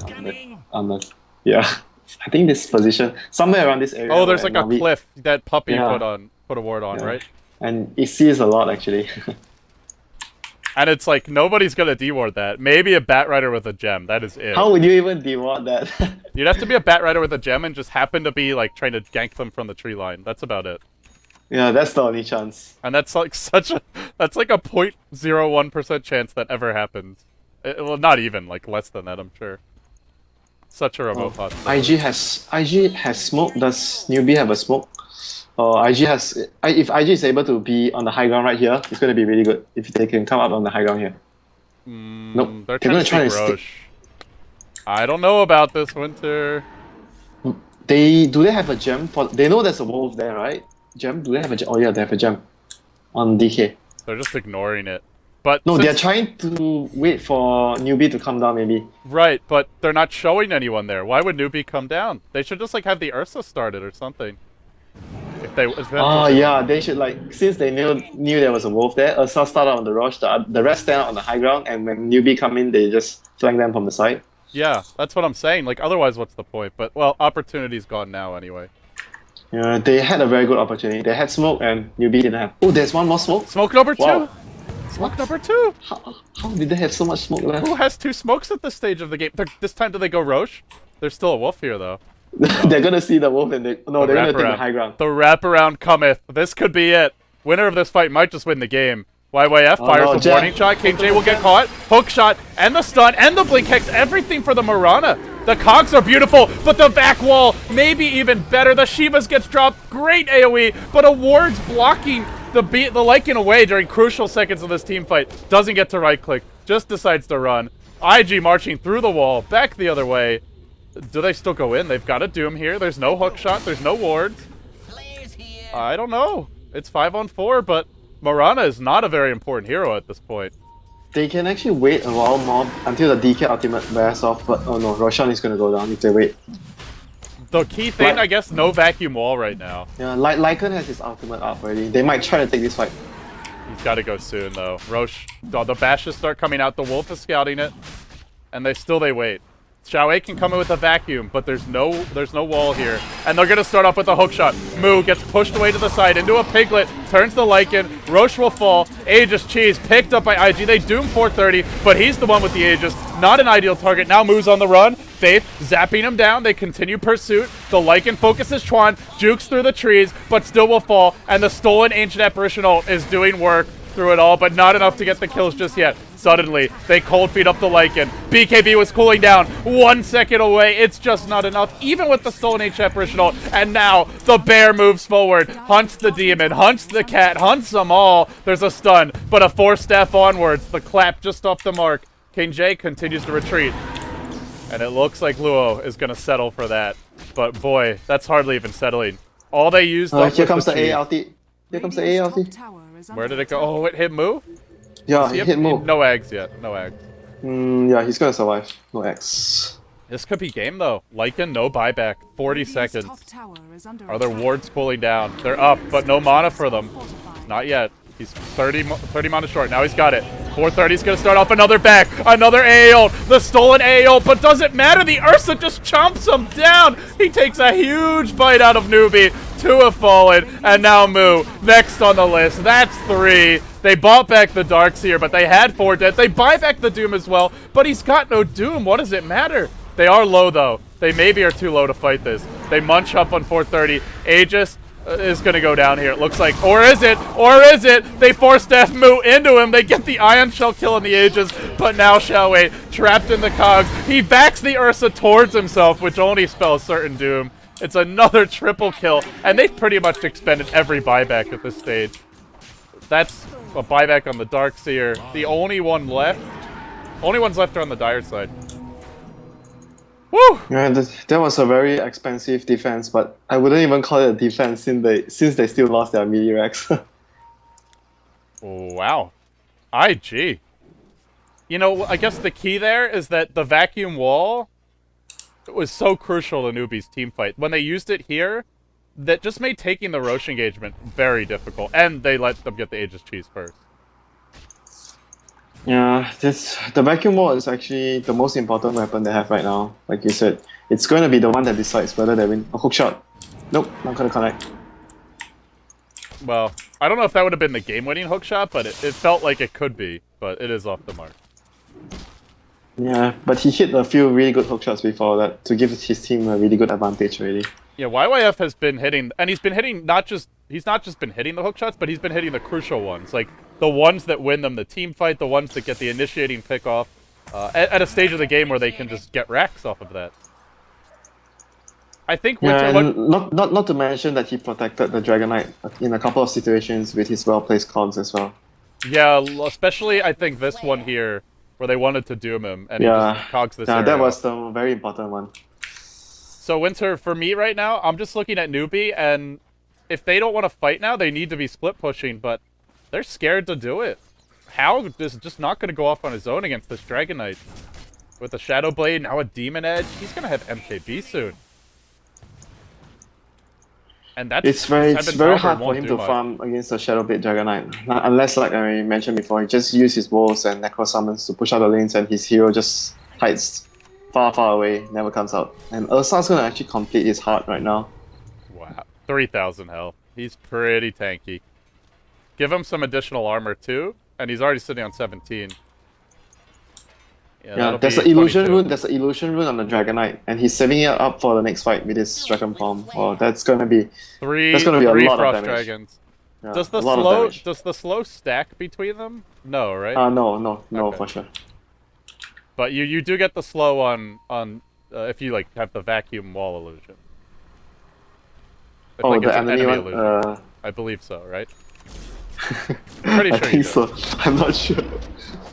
[SPEAKER 3] on the yeah. I think this position, somewhere around this area.
[SPEAKER 2] Oh, there's like a
[SPEAKER 3] Na'Vi-
[SPEAKER 2] cliff that Puppy
[SPEAKER 3] Yeah.
[SPEAKER 2] put a ward on,
[SPEAKER 3] Yeah.
[SPEAKER 2] right?
[SPEAKER 3] And it sees a lot actually.
[SPEAKER 2] And it's like, nobody's gonna deward that. Maybe a Bat Rider with a gem, that is it.
[SPEAKER 3] How would you even deward that?
[SPEAKER 2] You'd have to be a Bat Rider with a gem and just happen to be like trying to gank them from the tree line. That's about it.
[SPEAKER 3] Yeah, that's the only chance.
[SPEAKER 2] And that's like that's like a 0.01% chance that ever happens. Well, not even, like less than that, I'm sure. Such a remote possibility.
[SPEAKER 3] IG has smoke. Does Newbie have a smoke? IG has. If IG is able to be on the high ground right here, it's going to be really good. If they can come up on the high ground here. Nope.
[SPEAKER 2] They're
[SPEAKER 3] gonna
[SPEAKER 2] trying to stick Roche. I don't know about this, Winter.
[SPEAKER 3] Do they have a gem? They know there's a wolf there, right? Gem? Do they have a gem? Oh yeah, they have a gem on DK.
[SPEAKER 2] They're just ignoring it. But
[SPEAKER 3] No, they're trying to wait for Newbie to come down, maybe.
[SPEAKER 2] Right, but they're not showing anyone there. Why would Newbie come down? They should just like have the Ursa started or something.
[SPEAKER 3] Yeah, they should like, since they knew there was a wolf there, Ursa started on the rush, the rest stand out on the high ground, and when Newbie come in, they just flank them from the side.
[SPEAKER 2] Yeah, that's what I'm saying. Like, otherwise, what's the point? But, well, opportunity's gone now anyway.
[SPEAKER 3] Yeah, they had a very good opportunity. They had smoke, and Newbie didn't have. Oh, there's one more smoke?
[SPEAKER 2] Smoke number 2!
[SPEAKER 3] Wow.
[SPEAKER 2] Smoke number 2!
[SPEAKER 3] How did they have so much smoke left?
[SPEAKER 2] Who has 2 smokes at this stage of the game? This time, do they go Roche? There's still a wolf here, though.
[SPEAKER 3] They're gonna see the wolf and they're gonna take the high ground.
[SPEAKER 2] The wraparound cometh. This could be it. Winner of this fight might just win the game. YYF fires a warning shot. King J will get caught. Hook shot, and the stun, and the blink hex. Everything for the Marana. The cogs are beautiful, but the back wall maybe even better. The Shivas gets dropped. Great AoE, but a ward's blocking the Lycan away during crucial seconds of this team fight. Doesn't get to right click. Just decides to run. IG marching through the wall, back the other way. Do they still go in? They've got a Doom here. There's no hook shot. There's no wards. I don't know. It's 5-on-4, but Marana is not a very important hero at this point.
[SPEAKER 3] They can actually wait a while more until the DK ultimate wears off, but oh no, Roshan is gonna go down if they wait.
[SPEAKER 2] The key thing, I guess, no vacuum wall right now.
[SPEAKER 3] Yeah, Lycan has his ultimate up already. They might try to take this fight.
[SPEAKER 2] He's got to go soon, though. Roche, the bashes start coming out. The wolf is scouting it, and they wait. Xiaowei can come in with a vacuum, but there's no wall here. And they're going to start off with a hook shot. Moo gets pushed away to the side into a piglet, turns the Lycan. Roche will fall. Aegis Cheese picked up by IG. They doom 430, but he's the one with the Aegis. Not an ideal target. Now Moo's on the run. Faith zapping him down. They continue pursuit. The Lycan focuses Chuan, jukes through the trees, but still will fall. And the stolen Ancient Apparition ult is doing work through it all, but not enough to get the kills just yet. Suddenly, they cold feed up the Lycan. BKB was cooling down. 1 second away. It's just not enough, even with the stolen H apparition ult. And now, the bear moves forward. Hunts the demon, hunts the cat, hunts them all. There's a stun, but a 4-staff onwards. The clap just off the mark. King J continues to retreat. And it looks like Luo is going to settle for that. But boy, that's hardly even settling. All they used up
[SPEAKER 3] Here
[SPEAKER 2] was
[SPEAKER 3] comes the
[SPEAKER 2] chi.
[SPEAKER 3] A ulti. Here comes the A
[SPEAKER 1] Radiant's
[SPEAKER 3] ulti.
[SPEAKER 1] top tower is under
[SPEAKER 2] Where did it go?
[SPEAKER 1] attack.
[SPEAKER 2] Oh, it hit Moo?
[SPEAKER 3] Yeah,
[SPEAKER 2] He
[SPEAKER 3] he
[SPEAKER 2] have-
[SPEAKER 3] hit move.
[SPEAKER 2] No eggs yet. No eggs.
[SPEAKER 3] Yeah, he's gonna survive. No X.
[SPEAKER 2] This could be game, though. Lycan, no buyback. 40
[SPEAKER 1] Radiant's
[SPEAKER 2] seconds.
[SPEAKER 1] top tower is under
[SPEAKER 2] Are their
[SPEAKER 1] attack.
[SPEAKER 2] wards cooling down? They're up, but no mana for them.
[SPEAKER 1] Fortified.
[SPEAKER 2] Not yet. He's 30 mana short. Now he's got it. 430 is going to start off another back. Another A ult. The stolen A ult, but doesn't matter. The Ursa just chomps him down. He takes a huge bite out of Newbie. 2 have fallen, and now Moo next on the list. That's 3. They bought back the Darkseer, but they had 4 dead. They buy back the Doom as well, but he's got no Doom. What does it matter? They are low, though. They maybe are too low to fight this. They munch up on 430. Aegis is going to go down here, it looks like. Or is it? Or is it? They force Death Moo into him. They get the Ion Shell kill on the Aegis, but now Shao Wei trapped in the cogs. He backs the Ursa towards himself, which only spells certain Doom. It's another triple kill, and they've pretty much expended every buyback at this stage. That's a buyback on the Darkseer. The only one left. Only ones left are on the Dire side. Woo!
[SPEAKER 3] Yeah, that was a very expensive defense, but I wouldn't even call it a defense since they still lost their melee Rex.
[SPEAKER 2] Wow. IG. You know, I guess the key there is that the vacuum wall was so crucial to Newbie's team fight. When they used it here, that just made taking the Roche engagement very difficult. And they let them get the Aegis cheese first.
[SPEAKER 3] Yeah, the vacuum wall is actually the most important weapon they have right now. Like you said, it's going to be the one that decides whether they win. A hook shot. Nope, not going to connect.
[SPEAKER 2] Well, I don't know if that would have been the game-winning hookshot, but it felt like it could be. But it is off the mark.
[SPEAKER 3] Yeah, but he hit a few really good hook shots before that to give his team a really good advantage already.
[SPEAKER 2] Yeah, YYF has been hitting, and he's been hitting he's not just been hitting the hook shots, but he's been hitting the crucial ones. Like, the ones that win them the team fight, the ones that get the initiating pick-off, at a stage of the game where they can just get racks off of that. I think Winter...
[SPEAKER 3] Yeah, and not to mention that he protected the Dragon Knight in a couple of situations with his well-placed cogs as well.
[SPEAKER 2] Yeah, especially, I think, this one here, where they wanted to doom him, and he just cogs this area.
[SPEAKER 3] That was the very important one.
[SPEAKER 2] So, Winter, for me right now, I'm just looking at Newbie, and if they don't want to fight now, they need to be split pushing, but they're scared to do it. How is just not going to go off on his own against this Dragon Knight. With a Shadow Blade, now a Demon Edge, he's going to have MKB soon. And that's
[SPEAKER 3] It's very
[SPEAKER 2] Talbot
[SPEAKER 3] hard for
[SPEAKER 2] won't
[SPEAKER 3] him
[SPEAKER 2] do
[SPEAKER 3] to
[SPEAKER 2] much.
[SPEAKER 3] farm against the Shadow Blade Dragon Knight. Unless, like I mentioned before, he just uses his wolves and necro summons to push out the lanes, and his hero just hides far, far away, never comes out. And Ursa's gonna actually complete his heart right now.
[SPEAKER 2] Wow. 3,000 health. He's pretty tanky. Give him some additional armor, too, and he's already sitting on 17.
[SPEAKER 3] Yeah,
[SPEAKER 2] that'll
[SPEAKER 3] there's
[SPEAKER 2] be
[SPEAKER 3] an illusion
[SPEAKER 2] 22.
[SPEAKER 3] rune. There's an illusion rune on the Dragon Knight, and he's saving it up for the next fight with his Dragon Palm. Oh, that's gonna be
[SPEAKER 2] Three
[SPEAKER 3] a lot of
[SPEAKER 2] Frost
[SPEAKER 3] damage.
[SPEAKER 2] Dragons.
[SPEAKER 3] yeah,
[SPEAKER 2] Does
[SPEAKER 3] a lot of damage.
[SPEAKER 2] the slow stack between them? No, right?
[SPEAKER 3] No,
[SPEAKER 2] Okay.
[SPEAKER 3] for sure.
[SPEAKER 2] But you do get the slow on if you like have the vacuum wall illusion. If,
[SPEAKER 3] Oh,
[SPEAKER 2] like,
[SPEAKER 3] the
[SPEAKER 2] it's an
[SPEAKER 3] enemy one.
[SPEAKER 2] illusion. I believe so, right? Pretty
[SPEAKER 3] I
[SPEAKER 2] sure you
[SPEAKER 3] think so. I'm not sure.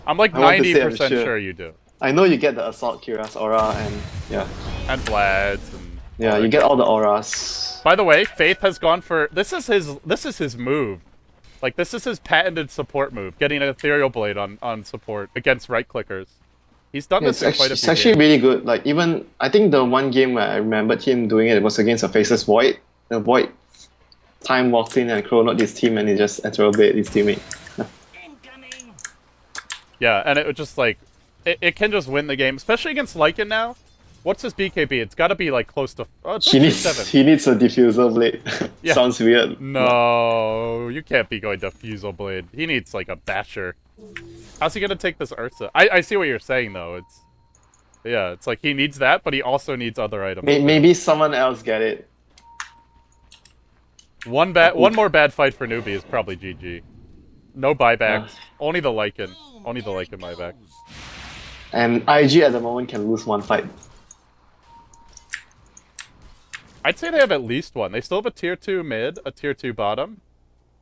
[SPEAKER 2] I'm like
[SPEAKER 3] I want to say I'm
[SPEAKER 2] 90%
[SPEAKER 3] sure.
[SPEAKER 2] sure you do.
[SPEAKER 3] I know you get the Assault Cuirass aura, and yeah,
[SPEAKER 2] And Vlad's and
[SPEAKER 3] yeah,
[SPEAKER 2] all
[SPEAKER 3] you
[SPEAKER 2] that
[SPEAKER 3] get
[SPEAKER 2] good
[SPEAKER 3] all the
[SPEAKER 2] stuff.
[SPEAKER 3] auras.
[SPEAKER 2] By the way, Faith has gone for this is his move. Like, this is his patented support move, getting an Ethereal Blade on support against right clickers. He's done this in quite a
[SPEAKER 3] It's
[SPEAKER 2] few
[SPEAKER 3] actually
[SPEAKER 2] games.
[SPEAKER 3] really good. Like, even I think the one game where I remembered him doing it was against a Faceless Void. The Void time walked in and chronoed his team, and he just Ethereal Blade his teammate.
[SPEAKER 4] Incoming!
[SPEAKER 2] Yeah, and it was just like it can just win the game, especially against Lycan now. What's his BKB? It's got to be like close to. Oh, it's
[SPEAKER 3] He
[SPEAKER 2] actually
[SPEAKER 3] needs
[SPEAKER 2] 7.
[SPEAKER 3] he needs a diffuser blade.
[SPEAKER 2] Yeah.
[SPEAKER 3] Sounds weird.
[SPEAKER 2] No, you can't be going to Fusel Blade. He needs like a basher. How's he gonna take this Ursa? I see what you're saying though. It's like he needs that, but he also needs other items.
[SPEAKER 3] Maybe someone else get it.
[SPEAKER 2] One more bad fight for Newbie is probably GG. No buybacks. Only the Lycan. Only the Lycan buyback.
[SPEAKER 3] And IG at the moment can lose one fight.
[SPEAKER 2] I'd say they have at least one. They still have a tier 2 mid, a tier 2 bottom,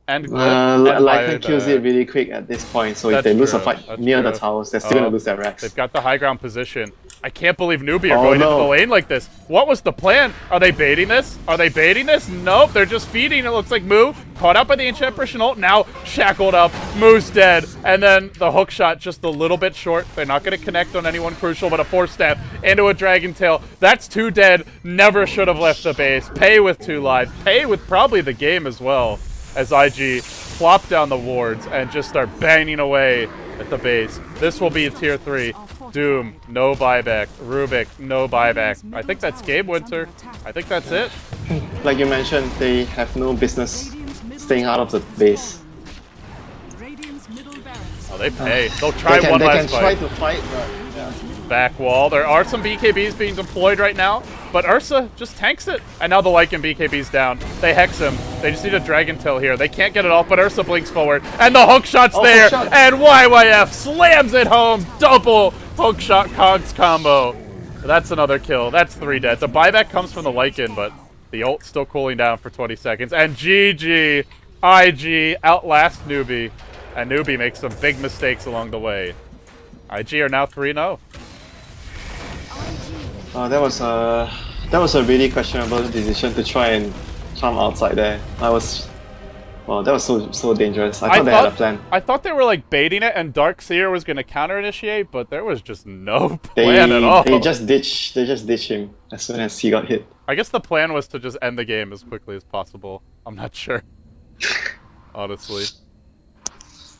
[SPEAKER 2] and Glyph, and
[SPEAKER 3] Lycan kills it really quick at this point, so if they lose a fight near the towers, they're still gonna lose their racks.
[SPEAKER 2] They've got the high ground position. I can't believe Newbie are going into the lane like this. What was the plan? Are they baiting this? Are they baiting this? Nope, they're just feeding. It looks like Moo caught out by the Ancient Emperor Chenault, now shackled up. Moo's dead. And then the hook shot just a little bit short. They're not going to connect on anyone crucial, but a 4-step into a Dragon Tail. That's 2 dead. Never should have left the base. Pay with 2 lives. Pay with probably the game as well, as IG plop down the wards and just start banging away at the base. This will be a tier 3. Doom, no buyback. Rubik, no buyback. I think that's game, Winter. I think that's it.
[SPEAKER 3] Like you mentioned, they have no business staying out of the base.
[SPEAKER 2] Oh, they pay. They'll try one last fight.
[SPEAKER 3] They can try to fight, but yeah.
[SPEAKER 2] Back wall. There are some BKBs being deployed right now, but Ursa just tanks it. And now the Lycan BKB's down. They hex him. They just need a Dragon Tail here. They can't get it off, but Ursa blinks forward. And the hook shot's there.
[SPEAKER 3] Hook shot.
[SPEAKER 2] And YYF slams it home. Double hook shot cogs combo. That's another kill. That's 3 dead. The buyback comes from the Lycan, but the ult's still cooling down for 20 seconds. And GG. IG outlast Newbie. And Newbie makes some big mistakes along the way. IG are now 3-0.
[SPEAKER 3] That was a really questionable decision to try and come outside there. That was so dangerous. I thought they had a plan.
[SPEAKER 2] I thought they were like baiting it, and Darkseer was going to counter initiate, but there was just no plan at all.
[SPEAKER 3] They just ditched him as soon as he got hit.
[SPEAKER 2] I guess the plan was to just end the game as quickly as possible. I'm not sure, honestly.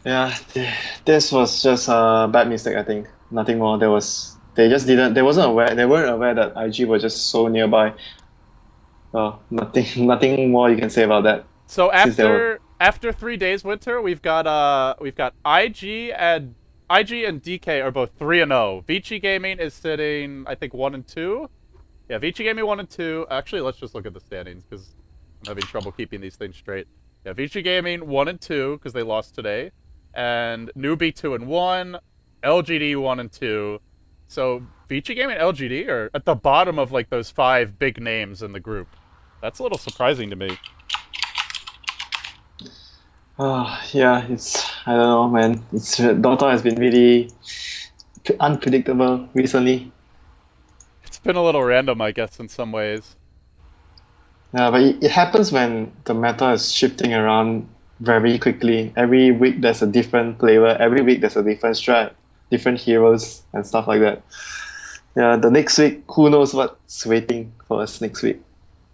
[SPEAKER 3] Yeah, this was just a bad mistake. I think nothing more. They weren't aware that IG was just so nearby. Oh, nothing more you can say about that.
[SPEAKER 2] So after 3 days, Winter, we've got IG and DK are both 3-0. Vici Gaming is sitting, I think, 1-2. Yeah, Vici Gaming 1-2. Actually, let's just look at the standings because I'm having trouble keeping these things straight. Yeah, Vici Gaming 1-2 because they lost today, and Newbie 2-1, LGD 1-2. So Vici Gaming and LGD are at the bottom of like those 5 big names in the group. That's a little surprising to me.
[SPEAKER 3] Yeah, I don't know, man. Dota has been really unpredictable recently.
[SPEAKER 2] It's been a little random, I guess, in some ways.
[SPEAKER 3] Yeah, but it happens when the meta is shifting around very quickly. Every week there's a different flavor. Every week there's a different strat, different heroes, and stuff like that. Yeah, the next week, who knows what's waiting for us next week.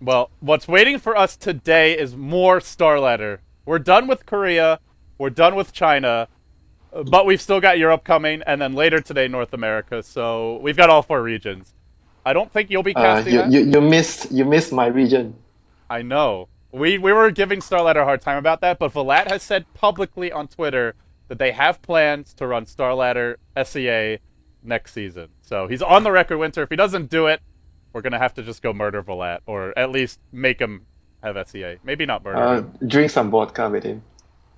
[SPEAKER 2] Well, what's waiting for us today is more Starladder. We're done with Korea, we're done with China, but we've still got Europe coming, and then later today, North America. So we've got all 4 regions. I don't think you'll be casting that.
[SPEAKER 3] You missed my region.
[SPEAKER 2] I know. We were giving Starladder a hard time about that, but Vlad has said publicly on Twitter that they have plans to run Starladder SEA next season. So he's on the record, Winter. If he doesn't do it, we're going to have to just go murder Vlad, or at least make him have SEA. Maybe not murder him.
[SPEAKER 3] Drink some vodka with him.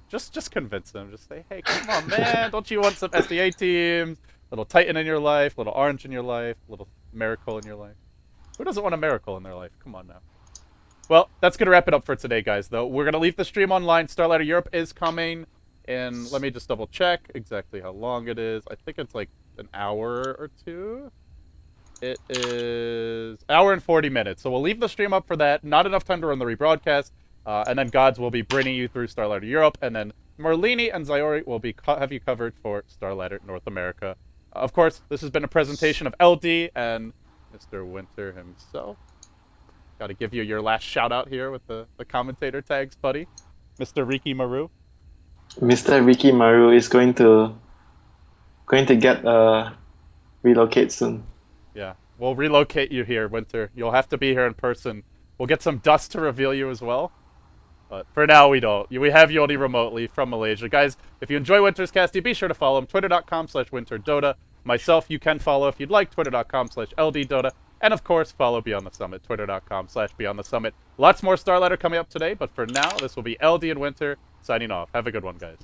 [SPEAKER 2] Just convince him. Just say, hey, come on, man. Don't you want some SEA teams? Little Titan in your life, little Orange in your life, little Miracle in your life. Who doesn't want a Miracle in their life? Come on now. Well, that's going to wrap it up for today, guys, though. We're going to leave the stream online. Starladder Europe is coming in, let me just double check exactly how long it is. I think it's like an hour or 2. It is an hour and 40 minutes. So we'll leave the stream up for that. Not enough time to run the rebroadcast. And then Gods will be bringing you through Starladder Europe. And then Merlini and Zyori will be have you covered for Starladder North America. Of course, this has been a presentation of LD and Mr. Winter himself. Got to give you your last shout out here with the commentator tags, buddy. Mr. Riki Maru.
[SPEAKER 3] Mr. Riki Maru is going to get relocate soon.
[SPEAKER 2] Yeah, we'll relocate you here, Winter. You'll have to be here in person. We'll get some dust to reveal you as well. But for now, we don't. We have you only remotely from Malaysia. Guys, if you enjoy Winter's Casty, be sure to follow him. Twitter.com/WinterDota. Myself, you can follow if you'd like. Twitter.com/LDDota. And of course, follow Beyond the Summit. Twitter.com/Beyond the Summit. Lots more Starladder coming up today. But for now, this will be LD and Winter signing off. Have a good one, guys.